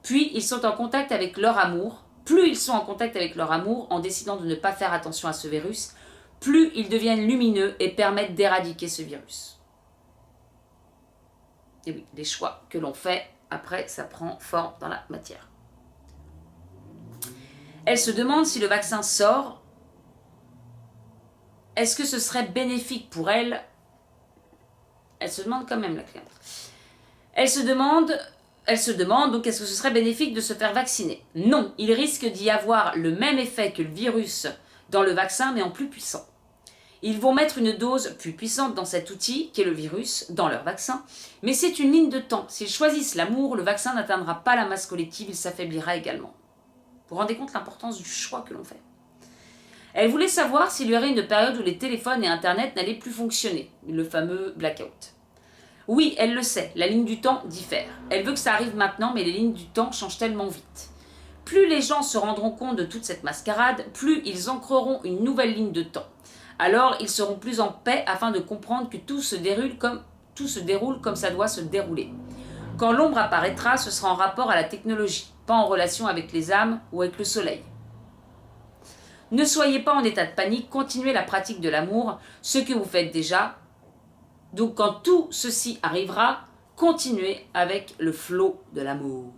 Puis ils sont en contact avec leur amour. Plus ils sont en contact avec leur amour en décidant de ne pas faire attention à ce virus, plus ils deviennent lumineux et permettent d'éradiquer ce virus. Et oui, les choix que l'on fait, après, ça prend forme dans la matière. Elle se demande si le vaccin sort, est-ce que ce serait bénéfique pour elle? Elle se demande quand même, la cliente. Elle se demande donc est-ce que ce serait bénéfique de se faire vacciner? Non, il risque d'y avoir le même effet que le virus dans le vaccin, mais en plus puissant. Ils vont mettre une dose plus puissante dans cet outil, qui est le virus, dans leur vaccin, mais c'est une ligne de temps. S'ils choisissent l'amour, le vaccin n'atteindra pas la masse collective, il s'affaiblira également. Vous vous rendez compte l'importance du choix que l'on fait? Elle voulait savoir s'il y aurait une période où les téléphones et Internet n'allaient plus fonctionner, le fameux blackout. Oui, elle le sait, la ligne du temps diffère. Elle veut que ça arrive maintenant, mais les lignes du temps changent tellement vite. Plus les gens se rendront compte de toute cette mascarade, plus ils ancreront une nouvelle ligne de temps. Alors, ils seront plus en paix afin de comprendre que tout se déroule comme ça doit se dérouler. Quand l'ombre apparaîtra, ce sera en rapport à la technologie, pas en relation avec les âmes ou avec le soleil. Ne soyez pas en état de panique, continuez la pratique de l'amour, ce que vous faites déjà. Donc quand tout ceci arrivera, continuez avec le flot de l'amour.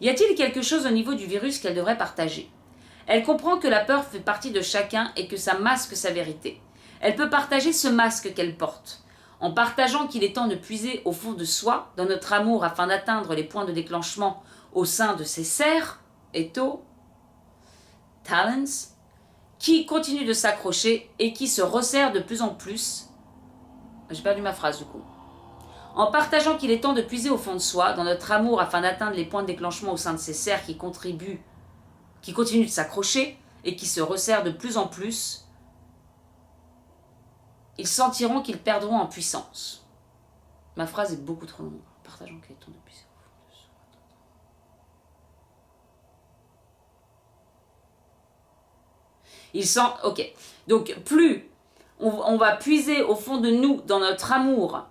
Y a-t-il quelque chose au niveau du virus qu'elle devrait partager? Elle comprend que la peur fait partie de chacun et que ça masque sa vérité. Elle peut partager ce masque qu'elle porte. En partageant qu'il est temps de puiser au fond de soi, dans notre amour afin d'atteindre les points de déclenchement au sein de ses serres, Eto, Talents, qui continuent de s'accrocher et qui se resserrent de plus en plus. J'ai perdu ma phrase du coup. En partageant qu'il est temps de puiser au fond de soi, dans notre amour afin d'atteindre les points de déclenchement au sein de ces serres qui continuent de s'accrocher et qui se resserrent de plus en plus, ils sentiront qu'ils perdront en puissance. Ma phrase est beaucoup trop longue. En partageant qu'il est temps de puiser au fond de soi. Ils sentent... Ok. Donc plus on va puiser au fond de nous, dans notre amour,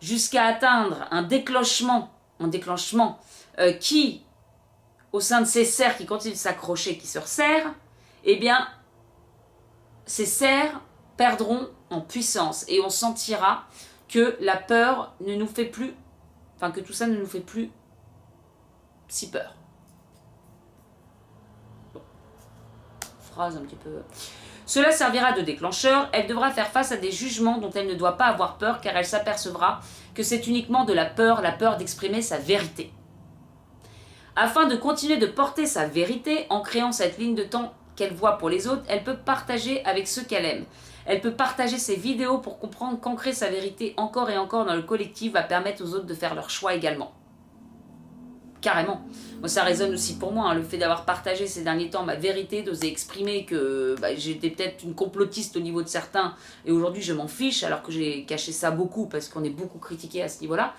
jusqu'à atteindre un déclenchement qui, au sein de ces serres qui continuent de s'accrocher, qui se resserrent, eh bien, ces serres perdront en puissance et on sentira que la peur ne nous fait plus, que tout ça ne nous fait plus si peur. Bon. Phrase un petit peu... Cela servira de déclencheur, elle devra faire face à des jugements dont elle ne doit pas avoir peur car elle s'apercevra que c'est uniquement de la peur d'exprimer sa vérité. Afin de continuer de porter sa vérité en créant cette ligne de temps qu'elle voit pour les autres, elle peut partager avec ceux qu'elle aime. Elle peut partager ses vidéos pour comprendre qu'ancrer sa vérité encore et encore dans le collectif va permettre aux autres de faire leur choix également. Carrément. Moi, ça résonne aussi pour moi, le fait d'avoir partagé ces derniers temps ma vérité, d'oser exprimer que j'étais peut-être une complotiste au niveau de certains, et aujourd'hui je m'en fiche, alors que j'ai caché ça beaucoup, parce qu'on est beaucoup critiqué à ce niveau-là.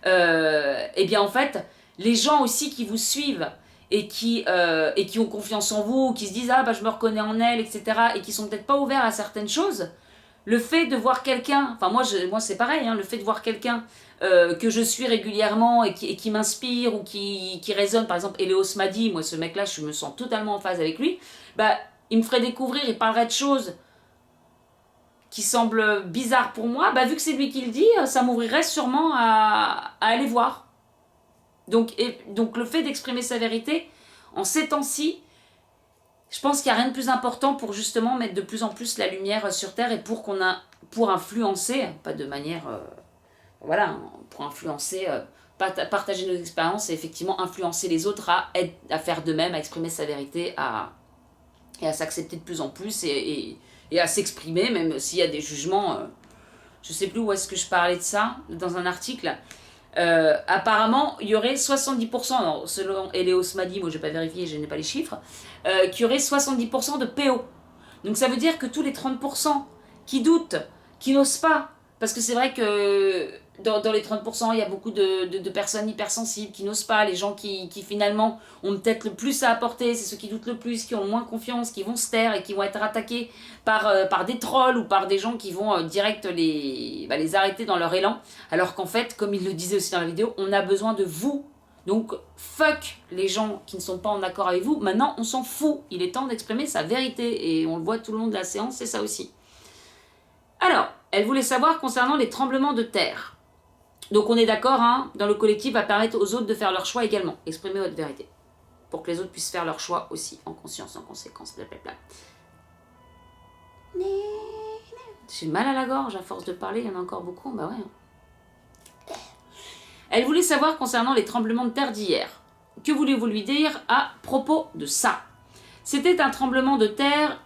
Eh bien en fait, les gens aussi qui vous suivent, et qui ont confiance en vous, qui se disent « Ah, je me reconnais en elle, etc. » et qui sont peut-être pas ouverts à certaines choses, le fait de voir quelqu'un, moi c'est pareil, le fait de voir quelqu'un que je suis régulièrement et qui m'inspire ou qui résonne, par exemple Eleos m'a dit, moi ce mec-là je me sens totalement en phase avec lui, il me ferait découvrir, il parlerait de choses qui semblent bizarres pour moi, vu que c'est lui qui le dit, ça m'ouvrirait sûrement à aller voir. Donc le fait d'exprimer sa vérité, en ces temps-ci, je pense qu'il n'y a rien de plus important pour justement mettre de plus en plus la lumière sur Terre et pour influencer, pas de manière, voilà, pour influencer, partager nos expériences et effectivement influencer les autres à faire de même, à exprimer sa vérité, et à s'accepter de plus en plus et à s'exprimer, même s'il y a des jugements. Je ne sais plus où est-ce que je parlais de ça, dans un article. Apparemment, il y aurait 70%, alors, selon Eleos m'a dit, moi je n'ai pas vérifié, je n'ai pas les chiffres, qu'il y aurait 70% de PO. Donc ça veut dire que tous les 30% qui doutent, qui n'osent pas, parce que c'est vrai que dans les 30%, il y a beaucoup de personnes hypersensibles qui n'osent pas, les gens qui finalement ont peut-être le plus à apporter, c'est ceux qui doutent le plus, qui ont le moins confiance, qui vont se taire et qui vont être attaqués par des trolls ou par des gens qui vont direct les arrêter dans leur élan, alors qu'en fait, comme il le disait aussi dans la vidéo, on a besoin de vous. Donc fuck les gens qui ne sont pas en accord avec vous, maintenant on s'en fout, il est temps d'exprimer sa vérité, et on le voit tout le long de la séance, c'est ça aussi. Alors, elle voulait savoir concernant les tremblements de terre. Donc on est d'accord, hein, dans le collectif va permettre aux autres de faire leur choix également. Exprimez votre vérité. Pour que les autres puissent faire leur choix aussi, en conscience, en conséquence, blablabla. J'ai mal à la gorge à force de parler, il y en a encore beaucoup, bah ouais. Elle voulait savoir concernant les tremblements de terre d'hier. Que voulez-vous lui dire à propos de ça? C'était un tremblement de terre...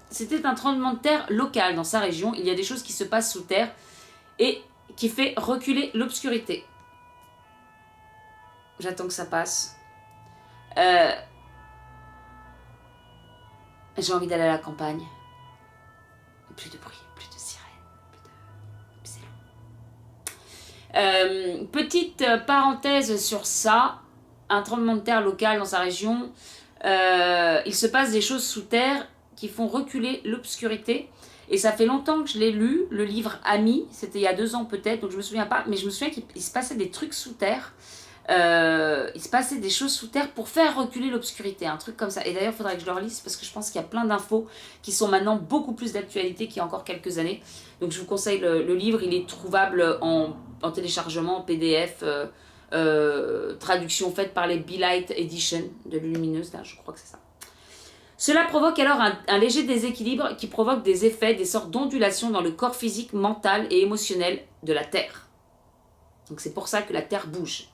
C'était un tremblement de terre local dans sa région. Il y a des choses qui se passent sous terre et qui fait reculer l'obscurité. J'attends que ça passe. J'ai envie d'aller à la campagne. Plus de bruit, plus de sirène, c'est long. Petite parenthèse sur ça. Un tremblement de terre local dans sa région. Il se passe des choses sous terre qui font reculer l'obscurité. Et ça fait longtemps que je l'ai lu, le livre Ami, c'était il y a 2 ans peut-être, donc je me souviens pas, mais je me souviens qu'il se passait des trucs sous terre, il se passait des choses sous terre pour faire reculer l'obscurité, un truc comme ça. Et d'ailleurs, il faudrait que je le relise parce que je pense qu'il y a plein d'infos qui sont maintenant beaucoup plus d'actualité qu'il y a encore quelques années. Donc je vous conseille le livre, il est trouvable en téléchargement, en PDF, traduction faite par les Be Light Edition de Lumineuse, là, je crois que c'est ça. Cela provoque alors un léger déséquilibre qui provoque des effets, des sortes d'ondulations dans le corps physique, mental et émotionnel de la Terre. Donc c'est pour ça que la Terre bouge.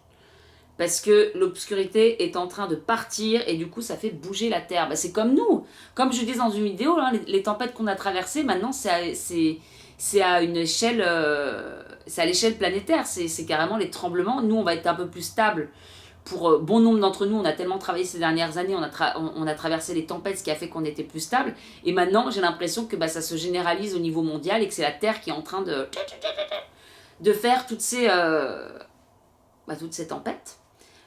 Parce que l'obscurité est en train de partir et du coup ça fait bouger la Terre. C'est comme nous. Comme je dis dans une vidéo, hein, les tempêtes qu'on a traversées, maintenant c'est à une échelle, c'est à l'échelle planétaire. C'est carrément les tremblements. Nous on va être un peu plus stable. Pour bon nombre d'entre nous, on a tellement travaillé ces dernières années, on a traversé les tempêtes, ce qui a fait qu'on était plus stable. Et maintenant, j'ai l'impression que ça se généralise au niveau mondial et que c'est la Terre qui est en train de faire toutes ces tempêtes.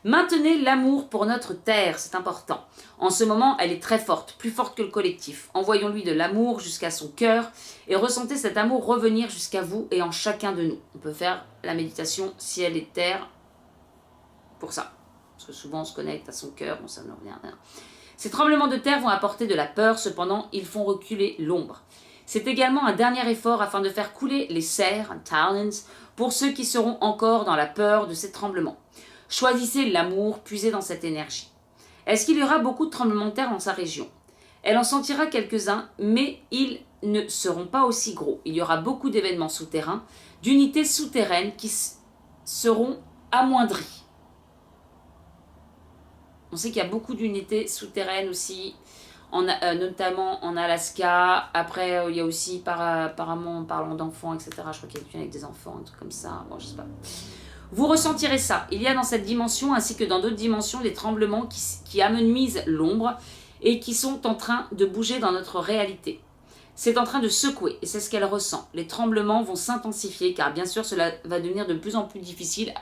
Maintenez l'amour pour notre Terre, c'est important. En ce moment, elle est très forte, plus forte que le collectif. Envoyons-lui de l'amour jusqu'à son cœur et ressentez cet amour revenir jusqu'à vous et en chacun de nous. On peut faire la méditation ciel et terre pour ça. Parce que souvent on se connecte à son cœur, ça ne revient rien. Ces tremblements de terre vont apporter de la peur, cependant ils font reculer l'ombre. C'est également un dernier effort afin de faire couler les serres, talents, pour ceux qui seront encore dans la peur de ces tremblements. Choisissez l'amour, puisez dans cette énergie. Est-ce qu'il y aura beaucoup de tremblements de terre dans sa région? Elle en sentira quelques-uns, mais ils ne seront pas aussi gros. Il y aura beaucoup d'événements souterrains, d'unités souterraines qui seront amoindries. On sait qu'il y a beaucoup d'unités souterraines aussi, notamment en Alaska. Après, il y a aussi, apparemment, en parlant d'enfants, etc. Je crois qu'il y a quelqu'un avec des enfants, un truc comme ça. Bon, je sais pas. Vous ressentirez ça. Il y a dans cette dimension, ainsi que dans d'autres dimensions, des tremblements qui amenuisent l'ombre et qui sont en train de bouger dans notre réalité. C'est en train de secouer et c'est ce qu'elle ressent. Les tremblements vont s'intensifier car bien sûr, cela va devenir de plus en plus difficile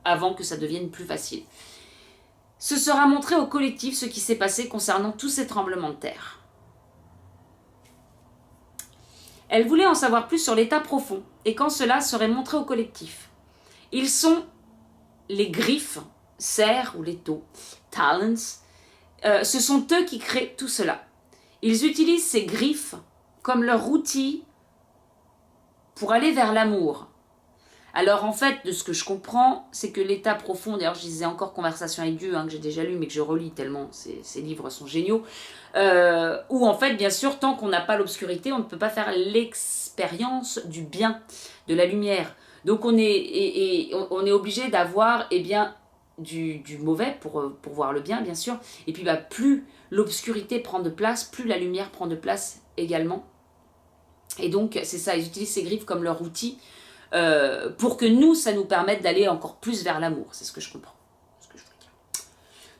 avant que ça devienne plus facile. Ce sera montré au collectif ce qui s'est passé concernant tous ces tremblements de terre. Elle voulait en savoir plus sur l'état profond et quand cela serait montré au collectif. Ils sont les griffes, serres ou les taux, talents. Ce sont eux qui créent tout cela. Ils utilisent ces griffes comme leur outil pour aller vers l'amour. Alors en fait, de ce que je comprends, c'est que l'état profond, d'ailleurs je disais encore Conversation avec Dieu, que j'ai déjà lu, mais que je relis tellement ces livres sont géniaux, où en fait, bien sûr, tant qu'on n'a pas l'obscurité, on ne peut pas faire l'expérience du bien, de la lumière. Donc on est obligé d'avoir du mauvais pour voir le bien, bien sûr. Et puis plus l'obscurité prend de place, plus la lumière prend de place également. Et donc c'est ça, ils utilisent ces griffes comme leur outil pour que nous, ça nous permette d'aller encore plus vers l'amour. C'est ce que je comprends.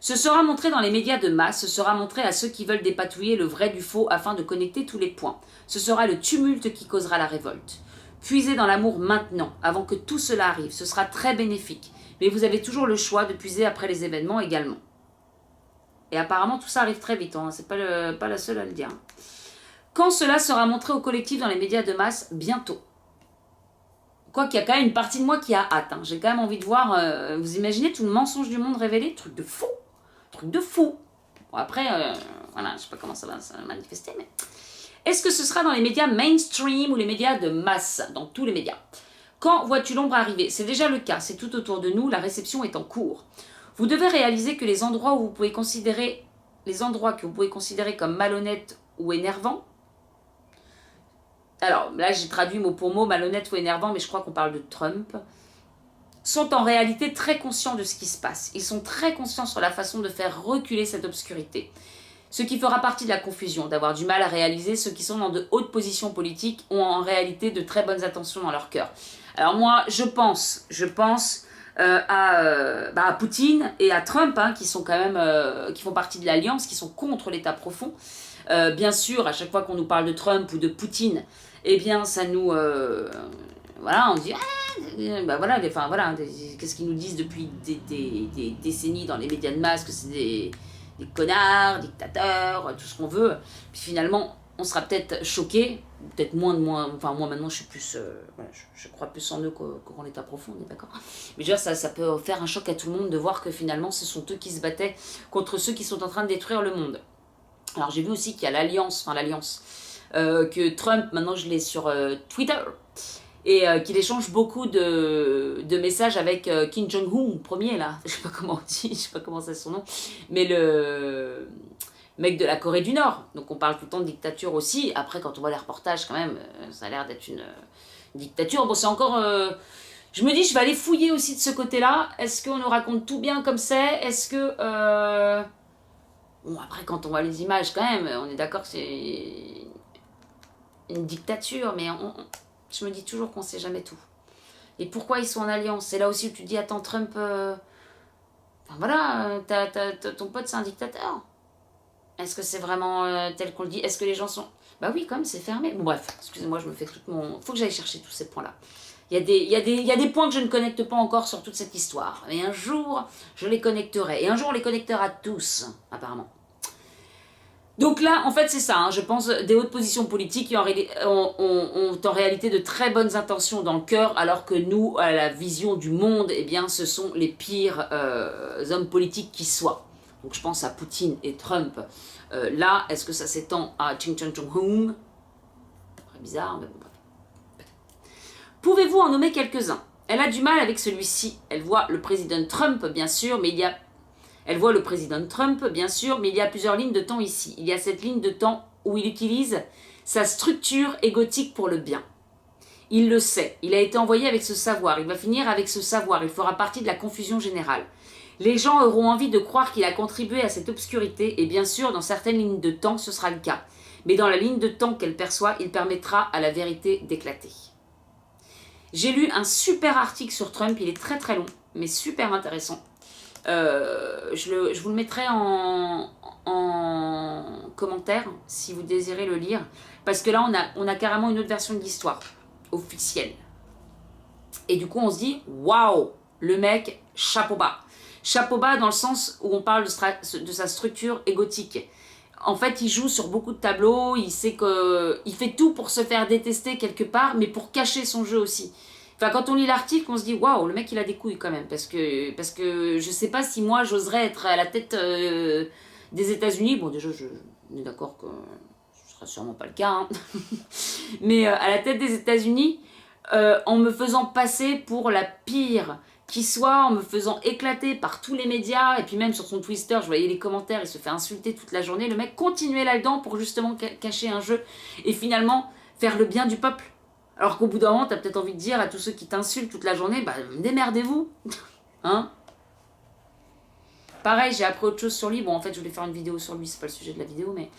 Ce sera montré dans les médias de masse, ce sera montré à ceux qui veulent dépatouiller le vrai du faux afin de connecter tous les points. Ce sera le tumulte qui causera la révolte. Puisez dans l'amour maintenant, avant que tout cela arrive. Ce sera très bénéfique. Mais vous avez toujours le choix de puiser après les événements également. Et apparemment, tout ça arrive très vite. C'est pas la seule à le dire. Quand cela sera montré au collectif dans les médias de masse, bientôt. Quoi qu'il y a quand même une partie de moi qui a hâte. J'ai quand même envie de voir... vous imaginez tout le mensonge du monde révélé? Truc de fou. Truc de fou. Bon, après, voilà, je sais pas comment ça va manifester, mais... Est-ce que ce sera dans les médias mainstream ou les médias de masse? Dans tous les médias. Quand vois-tu l'ombre arriver? C'est déjà le cas, c'est tout autour de nous, la réception est en cours. Vous devez réaliser que les endroits que vous pouvez considérer comme malhonnêtes ou énervants, alors là j'ai traduit mot pour mot malhonnête ou énervant, mais je crois qu'on parle de Trump, sont en réalité très conscients de ce qui se passe. Ils sont très conscients sur la façon de faire reculer cette obscurité. Ce qui fera partie de la confusion, d'avoir du mal à réaliser ceux qui sont dans de hautes positions politiques ont en réalité de très bonnes intentions dans leur cœur. Alors moi, je pense à Poutine et à Trump, qui sont quand même, qui font partie de l'alliance, qui sont contre l'État profond. Bien sûr, à chaque fois qu'on nous parle de Trump ou de Poutine, eh bien, ça nous, voilà, on dit, qu'est-ce qu'ils nous disent depuis des décennies dans les médias de masse, que c'est des connards, dictateurs, tout ce qu'on veut. Puis finalement, on sera peut-être choqué, peut-être moins, enfin moi maintenant je suis plus, je crois plus en eux qu'en l'état profond, on est d'accord. Mais je veux dire, ça peut faire un choc à tout le monde de voir que finalement ce sont eux qui se battaient contre ceux qui sont en train de détruire le monde. Alors j'ai vu aussi qu'il y a l'alliance, que Trump, maintenant je l'ai sur Twitter, et qu'il échange beaucoup de messages avec Kim Jong-un, premier là, je sais pas comment on dit, je sais pas comment c'est son nom, mais le mec de la Corée du Nord. Donc on parle tout le temps de dictature aussi. Après, quand on voit les reportages, quand même, ça a l'air d'être une dictature. Bon, c'est encore... je me dis, je vais aller fouiller aussi de ce côté-là. Est-ce qu'on nous raconte tout bien comme c'est? Est-ce que... Bon, après, quand on voit les images, quand même, on est d'accord que c'est une dictature, mais je me dis toujours qu'on sait jamais tout. Et pourquoi ils sont en alliance? C'est là aussi où tu dis, attends, Trump... Enfin voilà, ton pote, c'est un dictateur. Est-ce que c'est vraiment tel qu'on le dit? Est-ce que les gens sont... Bah oui, quand même, c'est fermé. Bon, bref, excusez-moi, je me fais tout mon... Faut que j'aille chercher tous ces points-là. Il y a des points que je ne connecte pas encore sur toute cette histoire. Mais un jour, je les connecterai. Et un jour, on les connectera tous, apparemment. Donc là, en fait, c'est ça. Je pense des hautes positions politiques qui ont en réalité de très bonnes intentions dans le cœur, alors que nous, à la vision du monde, eh bien, ce sont les pires hommes politiques qui soient. Donc je pense à Poutine et Trump. Là, est-ce que ça s'étend à Kim Jong-un? Très bizarre, mais bon, bref. Pouvez-vous en nommer quelques-uns? Elle a du mal avec celui-ci. Elle voit le président Trump, bien sûr, mais il y a... Elle voit le président Trump, bien sûr, mais il y a plusieurs lignes de temps ici. Il y a cette ligne de temps où il utilise sa structure égotique pour le bien. Il le sait. Il a été envoyé avec ce savoir. Il va finir avec ce savoir. Il fera partie de la confusion générale. Les gens auront envie de croire qu'il a contribué à cette obscurité, et bien sûr, dans certaines lignes de temps, ce sera le cas. Mais dans la ligne de temps qu'elle perçoit, il permettra à la vérité d'éclater. J'ai lu un super article sur Trump, il est très très long, mais super intéressant. Je vous le mettrai en commentaire, si vous désirez le lire, parce que là, on a carrément une autre version de l'histoire, officielle. Et du coup, on se dit, waouh, le mec, chapeau bas. Chapeau bas dans le sens où on parle de sa structure égotique. En fait, il joue sur beaucoup de tableaux, il sait qu'il fait tout pour se faire détester quelque part, mais pour cacher son jeu aussi. Enfin, quand on lit l'article, on se dit, waouh, le mec, il a des couilles quand même, parce que je sais pas si moi, j'oserais être à la tête des États-Unis. Bon, déjà, on est d'accord que ce sera sûrement pas le cas, hein. Mais à la tête des États-Unis, en me faisant passer pour la pire qui soit, en me faisant éclater par tous les médias, et puis même sur son Twitter, je voyais les commentaires, il se fait insulter toute la journée, le mec continuait là-dedans pour justement cacher un jeu, et finalement faire le bien du peuple. Alors qu'au bout d'un moment, t'as peut-être envie de dire à tous ceux qui t'insultent toute la journée, bah démerdez-vous, hein. Pareil, j'ai appris autre chose sur lui, bon en fait je voulais faire une vidéo sur lui, c'est pas le sujet de la vidéo, mais...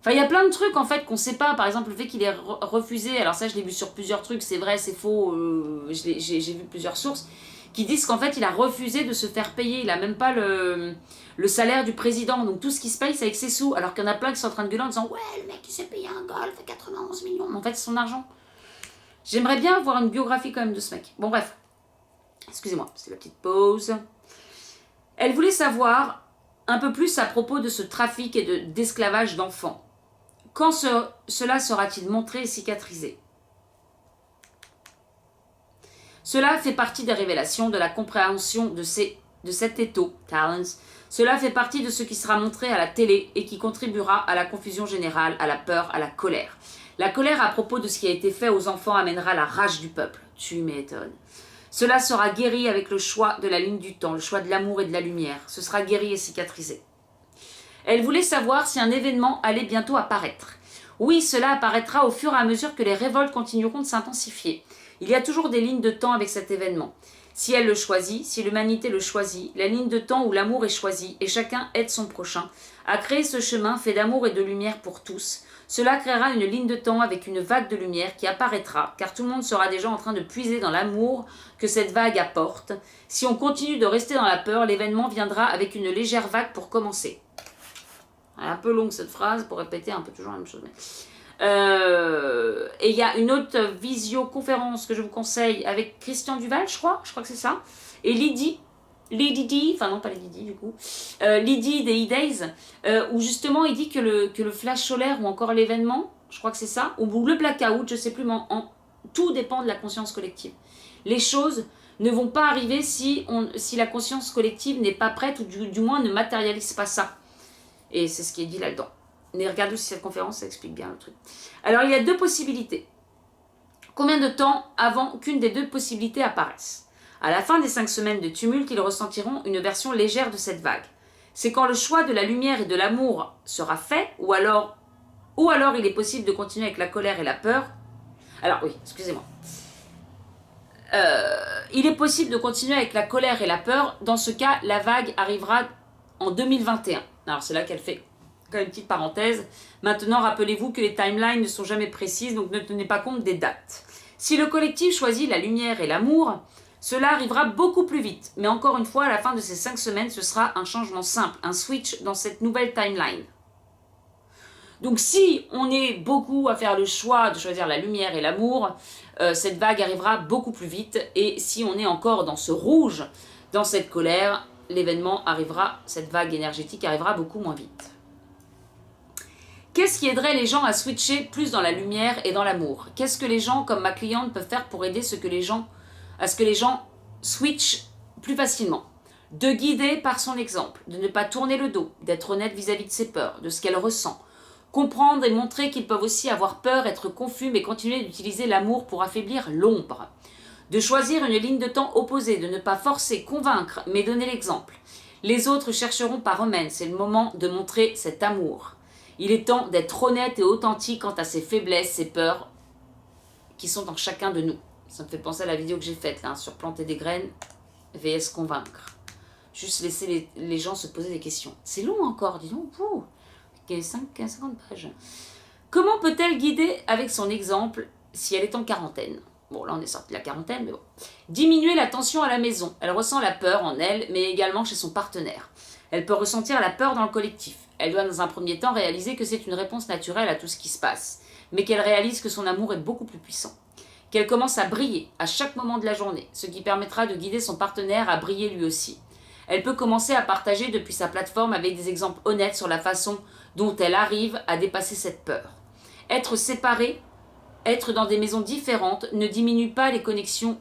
Enfin, il y a plein de trucs en fait qu'on sait pas. Par exemple, le fait qu'il ait refusé, alors ça je l'ai vu sur plusieurs trucs, c'est vrai, c'est faux, j'ai vu plusieurs sources qui disent qu'en fait il a refusé de se faire payer, il a même pas le salaire du président, donc tout ce qui se paye c'est avec ses sous, alors qu'il y en a plein qui sont en train de gueuler en disant ouais le mec il s'est payé un golf à 91 millions, mais en fait c'est son argent. J'aimerais bien voir une biographie quand même de ce mec. Bon bref, excusez-moi, c'est la petite pause. Elle voulait savoir un peu plus à propos de ce trafic et d'esclavage d'enfants. Quand cela sera-t-il montré et cicatrisé? Cela fait partie des révélations de la compréhension de cet étau, talents. Cela fait partie de ce qui sera montré à la télé et qui contribuera à la confusion générale, à la peur, à la colère. La colère à propos de ce qui a été fait aux enfants amènera la rage du peuple. Tu m'étonnes. Cela sera guéri avec le choix de la ligne du temps, le choix de l'amour et de la lumière. Ce sera guéri et cicatrisé. Elle voulait savoir si un événement allait bientôt apparaître. Oui, cela apparaîtra au fur et à mesure que les révoltes continueront de s'intensifier. Il y a toujours des lignes de temps avec cet événement. Si elle le choisit, si l'humanité le choisit, la ligne de temps où l'amour est choisi et chacun aide son prochain, à créer ce chemin fait d'amour et de lumière pour tous, cela créera une ligne de temps avec une vague de lumière qui apparaîtra, car tout le monde sera déjà en train de puiser dans l'amour que cette vague apporte. Si on continue de rester dans la peur, l'événement viendra avec une légère vague pour commencer. Elle est un peu longue cette phrase pour répéter un peu toujours la même chose. Et il y a une autre visioconférence que je vous conseille avec Christian Duval, je crois que c'est ça, et Lydie D, enfin non pas Lydie D du coup, Lydie des E-Days, où justement il dit que le flash solaire ou encore l'événement, je crois que c'est ça, ou le blackout, je sais plus, mais tout dépend de la conscience collective. Les choses ne vont pas arriver si la conscience collective n'est pas prête ou du moins ne matérialise pas ça. Et c'est ce qui est dit là-dedans. Mais regardez aussi cette conférence, ça explique bien le truc. Alors, il y a deux possibilités. Combien de temps avant qu'une des deux possibilités apparaisse? À la fin des 5 semaines de tumulte, ils ressentiront une version légère de cette vague. C'est quand le choix de la lumière et de l'amour sera fait, ou alors il est possible de continuer avec la colère et la peur. Alors oui, excusez-moi. Il est possible de continuer avec la colère et la peur. Dans ce cas, la vague arrivera en 2021. Alors c'est là qu'elle fait quand même une petite parenthèse. Maintenant, rappelez-vous que les timelines ne sont jamais précises, donc ne tenez pas compte des dates. Si le collectif choisit la lumière et l'amour, cela arrivera beaucoup plus vite. Mais encore une fois, à la fin de ces 5 semaines, ce sera un changement simple, un switch dans cette nouvelle timeline. Donc si on est beaucoup à faire le choix de choisir la lumière et l'amour, cette vague arrivera beaucoup plus vite. Et si on est encore dans ce rouge, dans cette colère, l'événement arrivera, cette vague énergétique arrivera beaucoup moins vite. Qu'est-ce qui aiderait les gens à switcher plus dans la lumière et dans l'amour? Qu'est-ce que les gens, comme ma cliente, peuvent faire pour aider à ce que les gens switchent plus facilement? De guider par son exemple, de ne pas tourner le dos, d'être honnête vis-à-vis de ses peurs, de ce qu'elle ressent. Comprendre et montrer qu'ils peuvent aussi avoir peur, être confus, mais continuer d'utiliser l'amour pour affaiblir l'ombre. De choisir une ligne de temps opposée, de ne pas forcer, convaincre, mais donner l'exemple. Les autres chercheront par eux-mêmes, c'est le moment de montrer cet amour. Il est temps d'être honnête et authentique quant à ses faiblesses, ses peurs qui sont en chacun de nous. Ça me fait penser à la vidéo que j'ai faite là, sur planter des graines, vs convaincre. Juste laisser les gens se poser des questions. C'est long encore, dis donc. 50 pages. Comment peut-elle guider avec son exemple si elle est en quarantaine? Bon, là, on est sorti de la quarantaine, mais bon. Diminuer la tension à la maison. Elle ressent la peur en elle, mais également chez son partenaire. Elle peut ressentir la peur dans le collectif. Elle doit dans un premier temps réaliser que c'est une réponse naturelle à tout ce qui se passe, mais qu'elle réalise que son amour est beaucoup plus puissant. Qu'elle commence à briller à chaque moment de la journée, ce qui permettra de guider son partenaire à briller lui aussi. Elle peut commencer à partager depuis sa plateforme avec des exemples honnêtes sur la façon dont elle arrive à dépasser cette peur. Être séparée, être dans des maisons différentes ne diminue pas les connexions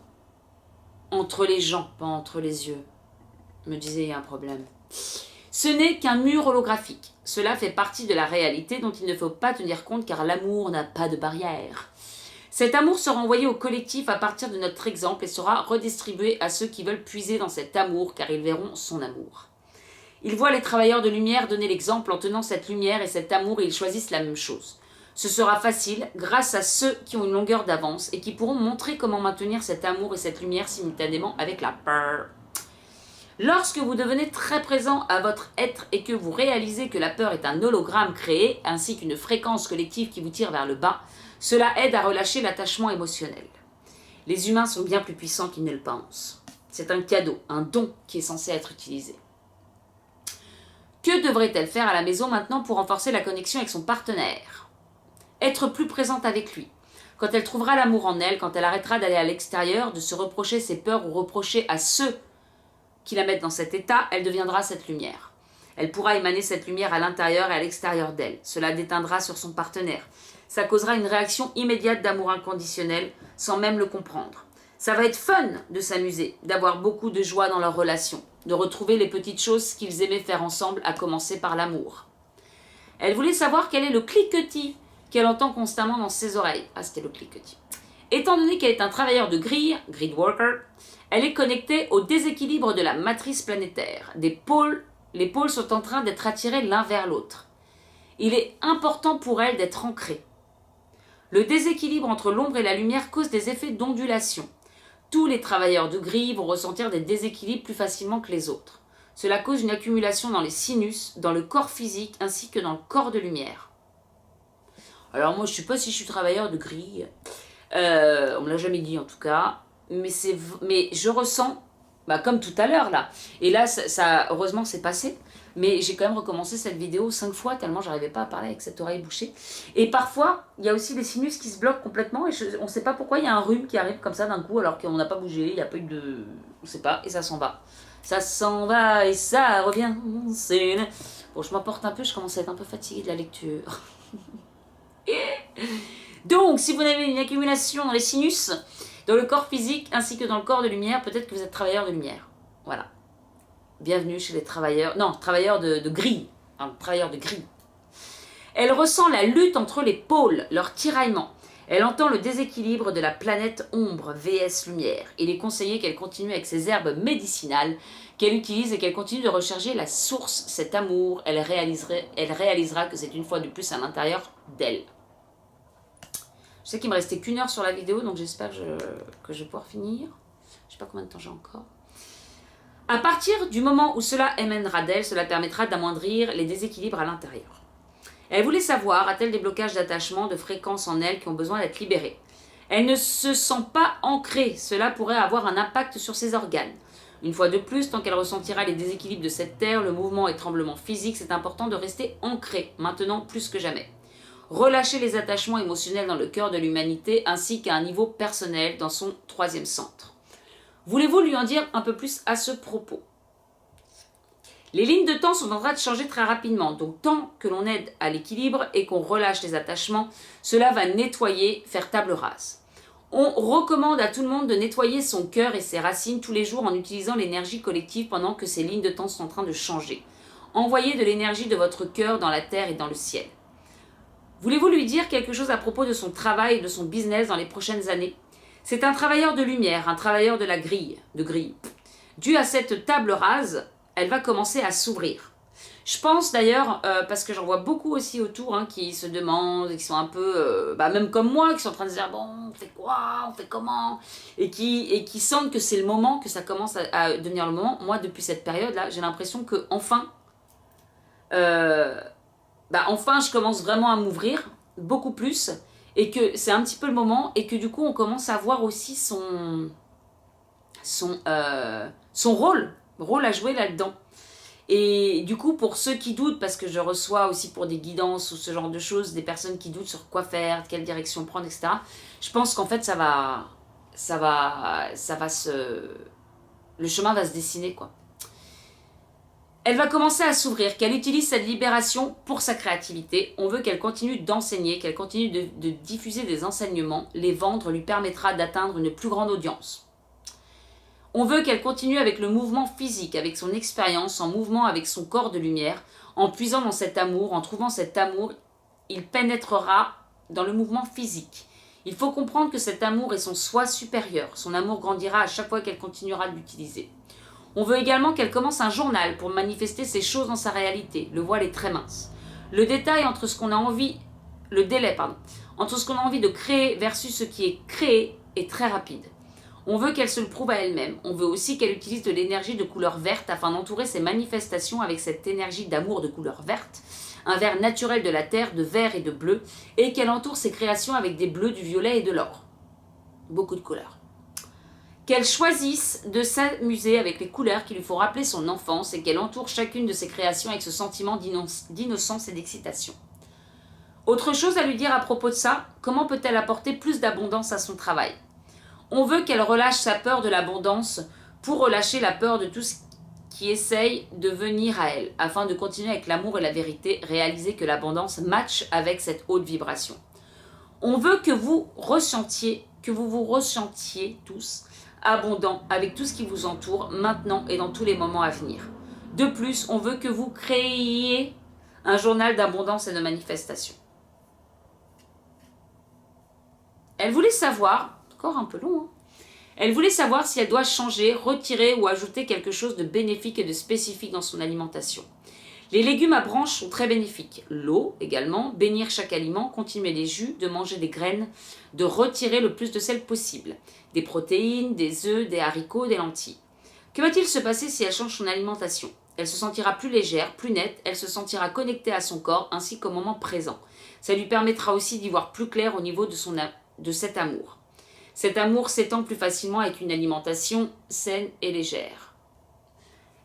entre les gens, pas entre les yeux. Me disait, il y a un problème. Ce n'est qu'un mur holographique. Cela fait partie de la réalité dont il ne faut pas tenir compte car l'amour n'a pas de barrière. Cet amour sera envoyé au collectif à partir de notre exemple et sera redistribué à ceux qui veulent puiser dans cet amour car ils verront son amour. Ils voient les travailleurs de lumière donner l'exemple en tenant cette lumière et cet amour et ils choisissent la même chose. Ce sera facile grâce à ceux qui ont une longueur d'avance et qui pourront montrer comment maintenir cet amour et cette lumière simultanément avec la peur. Lorsque vous devenez très présent à votre être et que vous réalisez que la peur est un hologramme créé ainsi qu'une fréquence collective qui vous tire vers le bas, cela aide à relâcher l'attachement émotionnel. Les humains sont bien plus puissants qu'ils ne le pensent. C'est un cadeau, un don qui est censé être utilisé. Que devrait-elle faire à la maison maintenant pour renforcer la connexion avec son partenaire? Être plus présente avec lui. Quand elle trouvera l'amour en elle, quand elle arrêtera d'aller à l'extérieur, de se reprocher ses peurs ou reprocher à ceux qui la mettent dans cet état, elle deviendra cette lumière. Elle pourra émaner cette lumière à l'intérieur et à l'extérieur d'elle. Cela déteindra sur son partenaire. Ça causera une réaction immédiate d'amour inconditionnel sans même le comprendre. Ça va être fun de s'amuser, d'avoir beaucoup de joie dans leur relation, de retrouver les petites choses qu'ils aimaient faire ensemble, à commencer par l'amour. Elle voulait savoir quel est le cliquetis qu'elle entend constamment dans ses oreilles. Ah, c'était le cliquetis. Étant donné qu'elle est un travailleur de grille, grid worker, elle est connectée au déséquilibre de la matrice planétaire. Les pôles sont en train d'être attirés l'un vers l'autre. Il est important pour elle d'être ancrée. Le déséquilibre entre l'ombre et la lumière cause des effets d'ondulation. Tous les travailleurs de grille vont ressentir des déséquilibres plus facilement que les autres. Cela cause une accumulation dans les sinus, dans le corps physique ainsi que dans le corps de lumière. Alors moi je ne sais pas si je suis travailleur de grille, on ne me l'a jamais dit en tout cas, mais je ressens, comme tout à l'heure là, et là ça heureusement c'est passé, mais j'ai quand même recommencé cette vidéo 5 fois tellement j'arrivais pas à parler avec cette oreille bouchée. Et parfois, il y a aussi les sinus qui se bloquent complètement et on ne sait pas pourquoi il y a un rhume qui arrive comme ça d'un coup alors qu'on n'a pas bougé, il n'y a pas eu de... on ne sait pas, et ça s'en va. Ça s'en va et ça revient. Bon, je m'emporte un peu, je commence à être un peu fatiguée de la lecture. Donc, si vous avez une accumulation dans les sinus, dans le corps physique ainsi que dans le corps de lumière, peut-être que vous êtes travailleur de lumière. Voilà. Bienvenue chez les travailleurs... Non, travailleurs de grille. Travailleurs de grille. Elle ressent la lutte entre les pôles, leur tiraillement. Elle entend le déséquilibre de la planète ombre vs lumière. Il est conseillé qu'elle continue avec ses herbes médicinales, qu'elle utilise et qu'elle continue de rechercher la source, cet amour. Elle réalisera que c'est une fois de plus à l'intérieur d'elle. Je sais qu'il me restait qu'1 heure sur la vidéo, donc j'espère que je vais pouvoir finir. Je ne sais pas combien de temps j'ai encore. À partir du moment où cela émènera d'elle, cela permettra d'amoindrir les déséquilibres à l'intérieur. Elle voulait savoir, a-t-elle des blocages d'attachement, de fréquences en elle qui ont besoin d'être libérés? Elle ne se sent pas ancrée, cela pourrait avoir un impact sur ses organes. Une fois de plus, tant qu'elle ressentira les déséquilibres de cette terre, le mouvement et tremblement physique, c'est important de rester ancrée, maintenant plus que jamais. Relâcher les attachements émotionnels dans le cœur de l'humanité ainsi qu'à un niveau personnel dans son 3e centre. Voulez-vous lui en dire un peu plus à ce propos? Les lignes de temps sont en train de changer très rapidement, donc tant que l'on aide à l'équilibre et qu'on relâche les attachements, cela va nettoyer, faire table rase. On recommande à tout le monde de nettoyer son cœur et ses racines tous les jours en utilisant l'énergie collective pendant que ces lignes de temps sont en train de changer. Envoyez de l'énergie de votre cœur dans la terre et dans le ciel. Voulez-vous lui dire quelque chose à propos de son travail et de son business dans les prochaines années? C'est un travailleur de lumière, un travailleur de la grille, Dû à cette table rase, elle va commencer à s'ouvrir. Je pense d'ailleurs, parce que j'en vois beaucoup aussi autour qui se demandent, qui sont un peu, même comme moi, qui sont en train de se dire, bon, on fait quoi, on fait comment, et qui sentent que c'est le moment, que ça commence à devenir le moment. Moi, depuis cette période-là, j'ai l'impression que enfin, je commence vraiment à m'ouvrir, beaucoup plus, et que c'est un petit peu le moment, et que du coup, on commence à voir aussi son rôle à jouer là-dedans. Et du coup, pour ceux qui doutent, parce que je reçois aussi pour des guidances ou ce genre de choses, des personnes qui doutent sur quoi faire, quelle direction prendre, etc. Je pense qu'en fait, le chemin va se dessiner, quoi. Elle va commencer à s'ouvrir, qu'elle utilise cette libération pour sa créativité. On veut qu'elle continue d'enseigner, qu'elle continue de diffuser des enseignements. Les vendre lui permettra d'atteindre une plus grande audience. On veut qu'elle continue avec le mouvement physique, avec son expérience, en mouvement avec son corps de lumière, en puisant dans cet amour, en trouvant cet amour, il pénétrera dans le mouvement physique. Il faut comprendre que cet amour est son soi supérieur. Son amour grandira à chaque fois qu'elle continuera de l'utiliser. On veut également qu'elle commence un journal pour manifester ces choses dans sa réalité. Le voile est très mince. Le détail entre ce qu'on a envie, le délai, pardon, entre ce qu'on a envie de créer versus ce qui est créé est très rapide. On veut qu'elle se le prouve à elle-même. On veut aussi qu'elle utilise de l'énergie de couleur verte afin d'entourer ses manifestations avec cette énergie d'amour de couleur verte, un vert naturel de la terre, de vert et de bleu, et qu'elle entoure ses créations avec des bleus, du violet et de l'or. Beaucoup de couleurs. Qu'elle choisisse de s'amuser avec les couleurs qui lui font rappeler son enfance et qu'elle entoure chacune de ses créations avec ce sentiment d'innocence et d'excitation. Autre chose à lui dire à propos de ça, comment peut-elle apporter plus d'abondance à son travail? On veut qu'elle relâche sa peur de l'abondance pour relâcher la peur de tout ce qui essaye de venir à elle, afin de continuer avec l'amour et la vérité, réaliser que l'abondance matche avec cette haute vibration. On veut que vous vous ressentiez tous abondants avec tout ce qui vous entoure maintenant et dans tous les moments à venir. De plus, on veut que vous créiez un journal d'abondance et de manifestation. Elle voulait savoir, encore un peu long, hein, elle voulait savoir si elle doit changer, retirer ou ajouter quelque chose de bénéfique et de spécifique dans son alimentation. Les légumes à branches sont très bénéfiques. L'eau également, bénir chaque aliment, continuer les jus, de manger des graines, de retirer le plus de sel possible. Des protéines, des œufs, des haricots, des lentilles. Que va-t-il se passer si elle change son alimentation? Elle se sentira plus légère, plus nette, elle se sentira connectée à son corps ainsi qu'au moment présent. Ça lui permettra aussi d'y voir plus clair au niveau de cet amour. Cet amour s'étend plus facilement avec une alimentation saine et légère.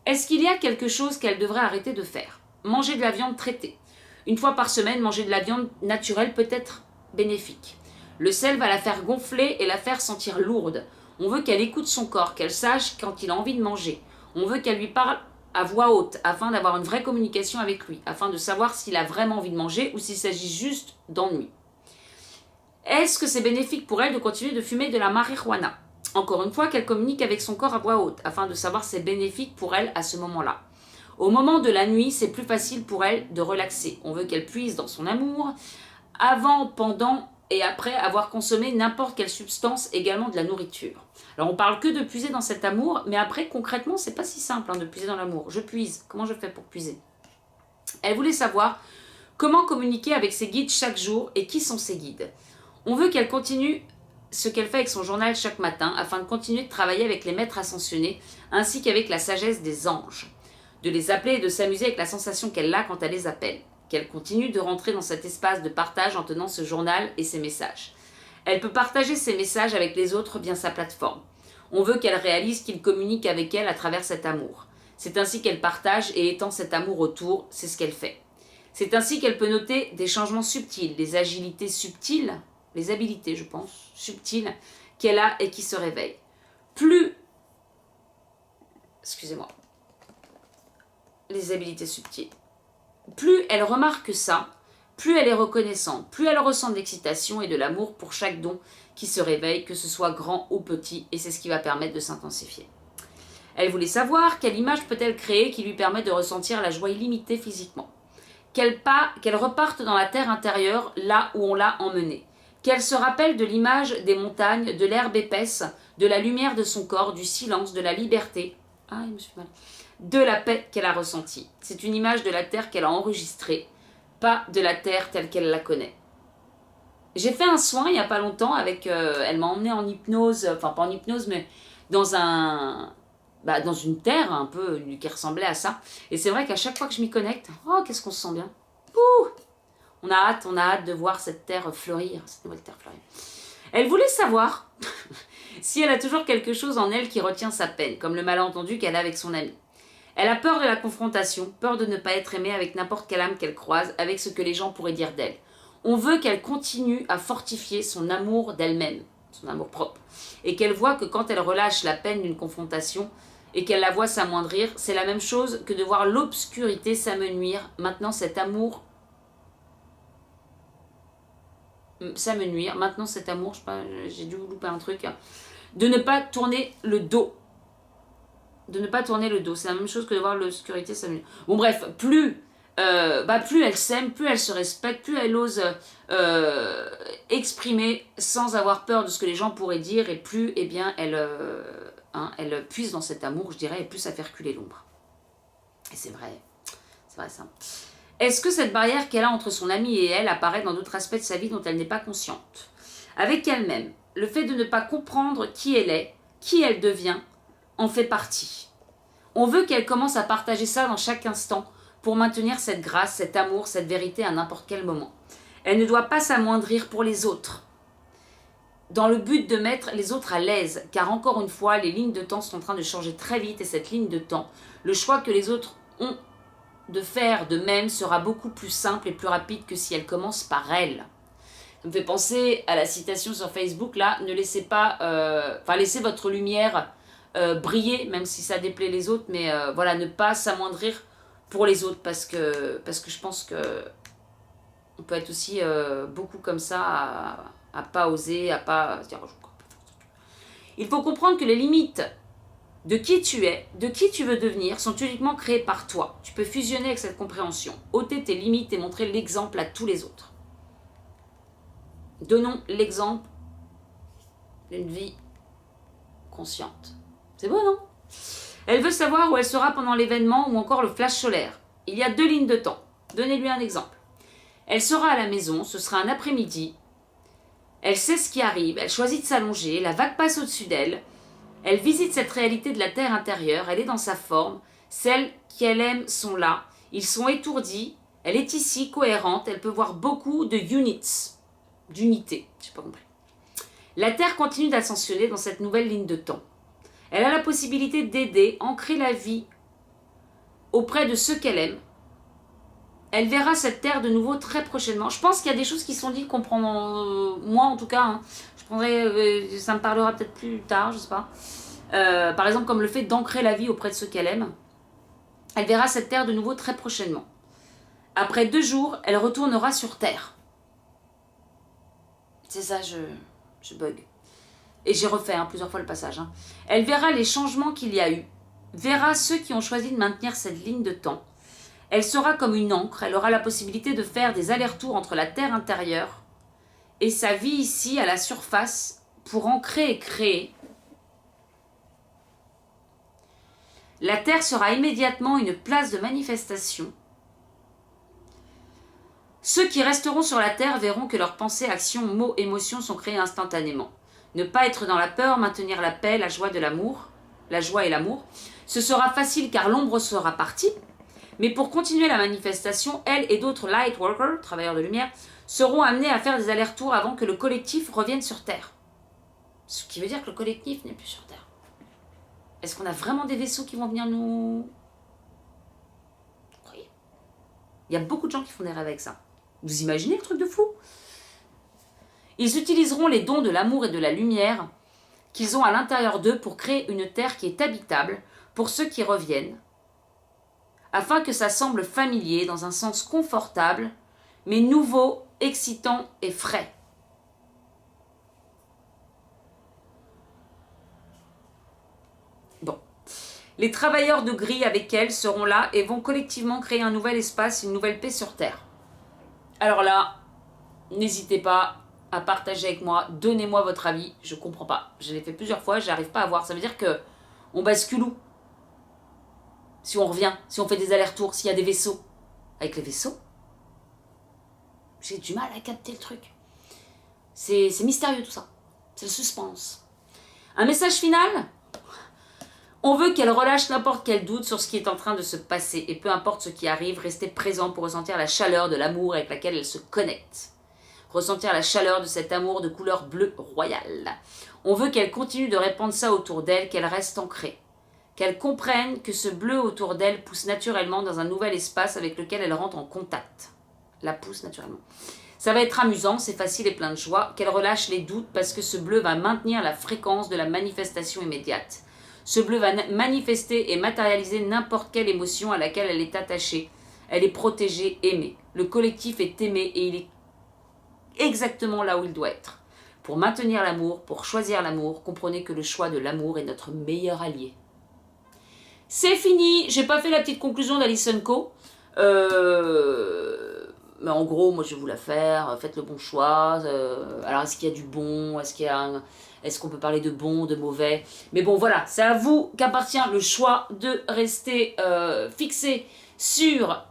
Est-ce qu'il y a quelque chose qu'elle devrait arrêter de faire? Manger de la viande traitée. Une fois par semaine, manger de la viande naturelle peut être bénéfique. Le sel va la faire gonfler et la faire sentir lourde. On veut qu'elle écoute son corps, qu'elle sache quand il a envie de manger. On veut qu'elle lui parle à voix haute afin d'avoir une vraie communication avec lui, afin de savoir s'il a vraiment envie de manger ou s'il s'agit juste d'ennui. Est-ce que c'est bénéfique pour elle de continuer de fumer de la marijuana? Encore une fois, qu'elle communique avec son corps à voix haute, afin de savoir si c'est bénéfique pour elle à ce moment-là. Au moment de la nuit, c'est plus facile pour elle de relaxer. On veut qu'elle puise dans son amour, avant, pendant et après avoir consommé n'importe quelle substance, également de la nourriture. Alors on parle que de puiser dans cet amour, mais après concrètement, c'est pas si simple de puiser dans l'amour. Je puise, comment je fais pour puiser? Elle voulait savoir comment communiquer avec ses guides chaque jour et qui sont ses guides. On veut qu'elle continue ce qu'elle fait avec son journal chaque matin afin de continuer de travailler avec les maîtres ascensionnés ainsi qu'avec la sagesse des anges. De les appeler et de s'amuser avec la sensation qu'elle a quand elle les appelle. Qu'elle continue de rentrer dans cet espace de partage en tenant ce journal et ses messages. Elle peut partager ses messages avec les autres via sa plateforme. On veut qu'elle réalise qu'ils communiquent avec elle à travers cet amour. C'est ainsi qu'elle partage et étend cet amour autour, c'est ce qu'elle fait. C'est ainsi qu'elle peut noter des changements subtils, des agilités subtiles, les habilités, je pense, subtiles, qu'elle a et qui se réveillent. Les habilités subtiles. Plus elle remarque ça, plus elle est reconnaissante, plus elle ressent de l'excitation et de l'amour pour chaque don qui se réveille, que ce soit grand ou petit, et c'est ce qui va permettre de s'intensifier. Elle voulait savoir quelle image peut-elle créer qui lui permet de ressentir la joie illimitée physiquement. Qu'elle reparte dans la terre intérieure, là où on l'a emmenée. Qu'elle se rappelle de l'image des montagnes, de l'herbe épaisse, de la lumière de son corps, du silence, de la liberté, de la paix qu'elle a ressentie. C'est une image de la terre qu'elle a enregistrée, pas de la terre telle qu'elle la connaît. J'ai fait un soin il n'y a pas longtemps avec... elle m'a emmenée en hypnose, enfin pas en hypnose, mais dans une terre un peu qui ressemblait à ça. Et c'est vrai qu'à chaque fois que je m'y connecte, oh qu'est-ce qu'on se sent bien. Ouh, on a hâte de voir cette terre fleurir, cette nouvelle terre fleurir. Elle voulait savoir si elle a toujours quelque chose en elle qui retient sa peine, comme le malentendu qu'elle a avec son ami. Elle a peur de la confrontation, peur de ne pas être aimée avec n'importe quelle âme qu'elle croise, avec ce que les gens pourraient dire d'elle. On veut qu'elle continue à fortifier son amour d'elle-même, son amour propre, et qu'elle voit que quand elle relâche la peine d'une confrontation et qu'elle la voit s'amoindrir, c'est la même chose que de voir l'obscurité s'amenuire. Maintenant cet amour j'ai dû louper un truc, de ne pas tourner le dos. C'est la même chose que de voir l'obscurité s'amenuire. Bon bref, plus plus elle s'aime, plus elle se respecte, plus elle ose exprimer sans avoir peur de ce que les gens pourraient dire, et plus eh bien, elle puise dans cet amour, je dirais, et plus ça fait reculer l'ombre. Et c'est vrai ça. Est-ce que cette barrière qu'elle a entre son amie et elle apparaît dans d'autres aspects de sa vie dont elle n'est pas consciente? Avec elle-même, le fait de ne pas comprendre qui elle est, qui elle devient, en fait partie. On veut qu'elle commence à partager ça dans chaque instant pour maintenir cette grâce, cet amour, cette vérité à n'importe quel moment. Elle ne doit pas s'amoindrir pour les autres, dans le but de mettre les autres à l'aise, car encore une fois, les lignes de temps sont en train de changer très vite, et cette ligne de temps, le choix que les autres ont de faire de même sera beaucoup plus simple et plus rapide que si elle commence par elle. Ça me fait penser à la citation sur Facebook, là, ne laissez pas, laissez votre lumière briller, même si ça déplaît les autres, mais voilà, ne pas s'amoindrir pour les autres, parce que je pense que on peut être aussi beaucoup comme ça, à pas oser, à pas se dire... Il faut comprendre que les limites de qui tu es, de qui tu veux devenir, sont uniquement créées par toi. Tu peux fusionner avec cette compréhension, ôter tes limites et montrer l'exemple à tous les autres. Donnons l'exemple d'une vie consciente. C'est beau, non? Elle veut savoir où elle sera pendant l'événement ou encore le flash solaire. Il y a 2 lignes de temps. Donnez-lui un exemple. Elle sera à la maison, ce sera un après-midi. Elle sait ce qui arrive, elle choisit de s'allonger, la vague passe au-dessus d'elle. Elle visite cette réalité de la terre intérieure, elle est dans sa forme. Celles qu'elle aime sont là. Ils sont étourdis. Elle est ici, cohérente. Elle peut voir beaucoup de units, d'unités. J'ai pas compris. La Terre continue d'ascensionner dans cette nouvelle ligne de temps. Elle a la possibilité d'aider, ancrer la vie auprès de ceux qu'elle aime. Elle verra cette Terre de nouveau très prochainement. Je pense qu'il y a des choses qui sont dites qu'on prend, moi en tout cas, hein. Je prendrai, ça me parlera peut-être plus tard, je sais pas. Par exemple, comme le fait d'ancrer la vie auprès de ceux qu'elle aime. Elle verra cette Terre de nouveau très prochainement. Après 2 jours, elle retournera sur Terre. C'est ça, je bug. Et j'ai refait plusieurs fois le passage. Elle verra les changements qu'il y a eu. Verra ceux qui ont choisi de maintenir cette ligne de temps. Elle sera comme une encre. Elle aura la possibilité de faire des allers-retours entre la Terre intérieure et sa vie ici à la surface pour ancrer et créer. La Terre sera immédiatement une place de manifestation. Ceux qui resteront sur la Terre verront que leurs pensées, actions, mots, émotions sont créés instantanément. Ne pas être dans la peur, maintenir la paix, la joie de l'amour, la joie et l'amour. Ce sera facile car l'ombre sera partie. Mais pour continuer la manifestation, elle et d'autres light workers, travailleurs de lumière, seront amenés à faire des allers-retours avant que le collectif revienne sur Terre. Ce qui veut dire que le collectif n'est plus sur Terre. Est-ce qu'on a vraiment des vaisseaux qui vont venir nous... Oui. Il y a beaucoup de gens qui font des rêves avec ça. Vous imaginez le truc de fou? Ils utiliseront les dons de l'amour et de la lumière qu'ils ont à l'intérieur d'eux pour créer une terre qui est habitable pour ceux qui reviennent, afin que ça semble familier dans un sens confortable, mais nouveau, excitant et frais. Bon. Les travailleurs de gris avec elle seront là et vont collectivement créer un nouvel espace, une nouvelle paix sur Terre. Alors là, n'hésitez pas à partager avec moi, donnez-moi votre avis, je comprends pas. Je l'ai fait plusieurs fois, j'arrive pas à voir. Ça veut dire que on bascule où? Si on revient, si on fait des allers-retours, s'il y a des vaisseaux. Avec les vaisseaux, j'ai du mal à capter le truc. C'est mystérieux tout ça. C'est le suspense. Un message final? On veut qu'elle relâche n'importe quel doute sur ce qui est en train de se passer. Et peu importe ce qui arrive, restez présent pour ressentir la chaleur de l'amour avec laquelle elle se connecte. Ressentir la chaleur de cet amour de couleur bleue royale. On veut qu'elle continue de répandre ça autour d'elle, qu'elle reste ancrée. Qu'elle comprenne que ce bleu autour d'elle pousse naturellement dans un nouvel espace avec lequel elle rentre en contact. La pousse naturellement. Ça va être amusant, c'est facile et plein de joie. Qu'elle relâche les doutes parce que ce bleu va maintenir la fréquence de la manifestation immédiate. Ce bleu va manifester et matérialiser n'importe quelle émotion à laquelle elle est attachée. Elle est protégée, aimée. Le collectif est aimé et il est exactement là où il doit être. Pour maintenir l'amour, pour choisir l'amour, comprenez que le choix de l'amour est notre meilleur allié. C'est fini, j'ai pas fait la petite conclusion d'Alison Co. Mais en gros, moi je vais vous la faire, faites le bon choix. Alors est-ce qu'il y a du bon, est-ce qu'on peut parler de bon, de mauvais? Mais bon voilà, c'est à vous qu'appartient le choix de rester fixé sur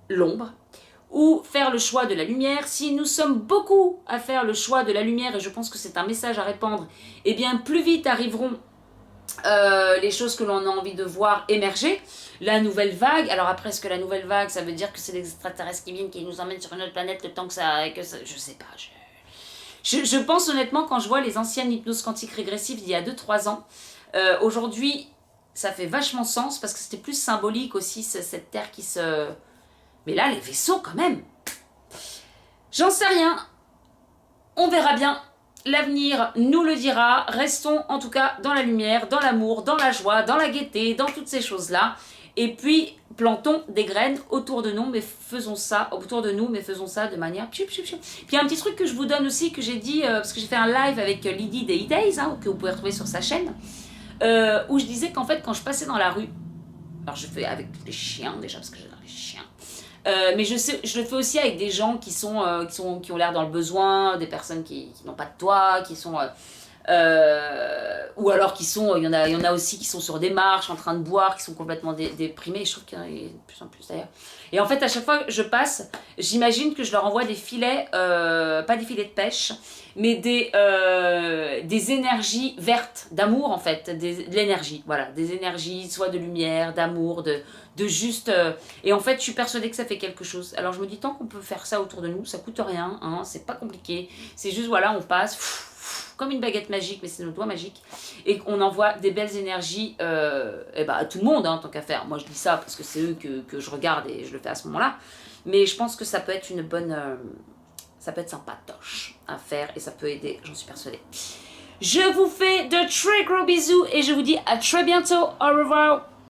l'ombre ou faire le choix de la lumière. Si nous sommes beaucoup à faire le choix de la lumière, et je pense que c'est un message à répandre, eh bien plus vite arriveront les choses que l'on a envie de voir émerger. La nouvelle vague, alors après, est-ce que la nouvelle vague, ça veut dire que c'est les extraterrestres qui viennent, qui nous emmènent sur une autre planète le temps que ça... je sais pas, je pense honnêtement, quand je vois les anciennes hypnoses quantiques régressives d'il y a 2-3 ans, aujourd'hui, ça fait vachement sens, parce que c'était plus symbolique aussi, cette Terre qui se... Mais là, les vaisseaux, quand même, j'en sais rien, on verra bien. L'avenir nous le dira. Restons en tout cas dans la lumière, dans l'amour, dans la joie, dans la gaieté, dans toutes ces choses-là. Et puis, plantons des graines autour de nous, mais faisons ça de manière... Puis il y a un petit truc que je vous donne aussi, que j'ai dit, parce que j'ai fait un live avec Lydie des E-Days, que vous pouvez retrouver sur sa chaîne, où je disais qu'en fait, quand je passais dans la rue, alors je fais avec les chiens déjà, parce que j'adore les chiens, mais je le fais aussi avec des gens qui ont l'air dans le besoin, des personnes qui n'ont pas de toit, qui sont... ou alors il y en a aussi qui sont sur des marches en train de boire, qui sont complètement déprimés. Je trouve qu'il y en a de plus en plus d'ailleurs. Et en fait, à chaque fois que je passe, j'imagine que je leur envoie des filets, pas des filets de pêche, mais des énergies vertes, d'amour en fait, de l'énergie, voilà, des énergies, soit de lumière, d'amour, de juste... et en fait, je suis persuadée que ça fait quelque chose. Alors je me dis, tant qu'on peut faire ça autour de nous, ça coûte rien, hein, c'est pas compliqué. C'est juste, voilà, on passe... comme une baguette magique, mais c'est nos doigts magiques, et qu'on envoie des belles énergies à tout le monde, hein, tant qu'à faire. Moi, je dis ça parce que c'est eux que je regarde et je le fais à ce moment-là, mais je pense que ça peut être une bonne... ça peut être sympatoche à faire, et ça peut aider, j'en suis persuadée. Je vous fais de très gros bisous, et je vous dis à très bientôt. Au revoir.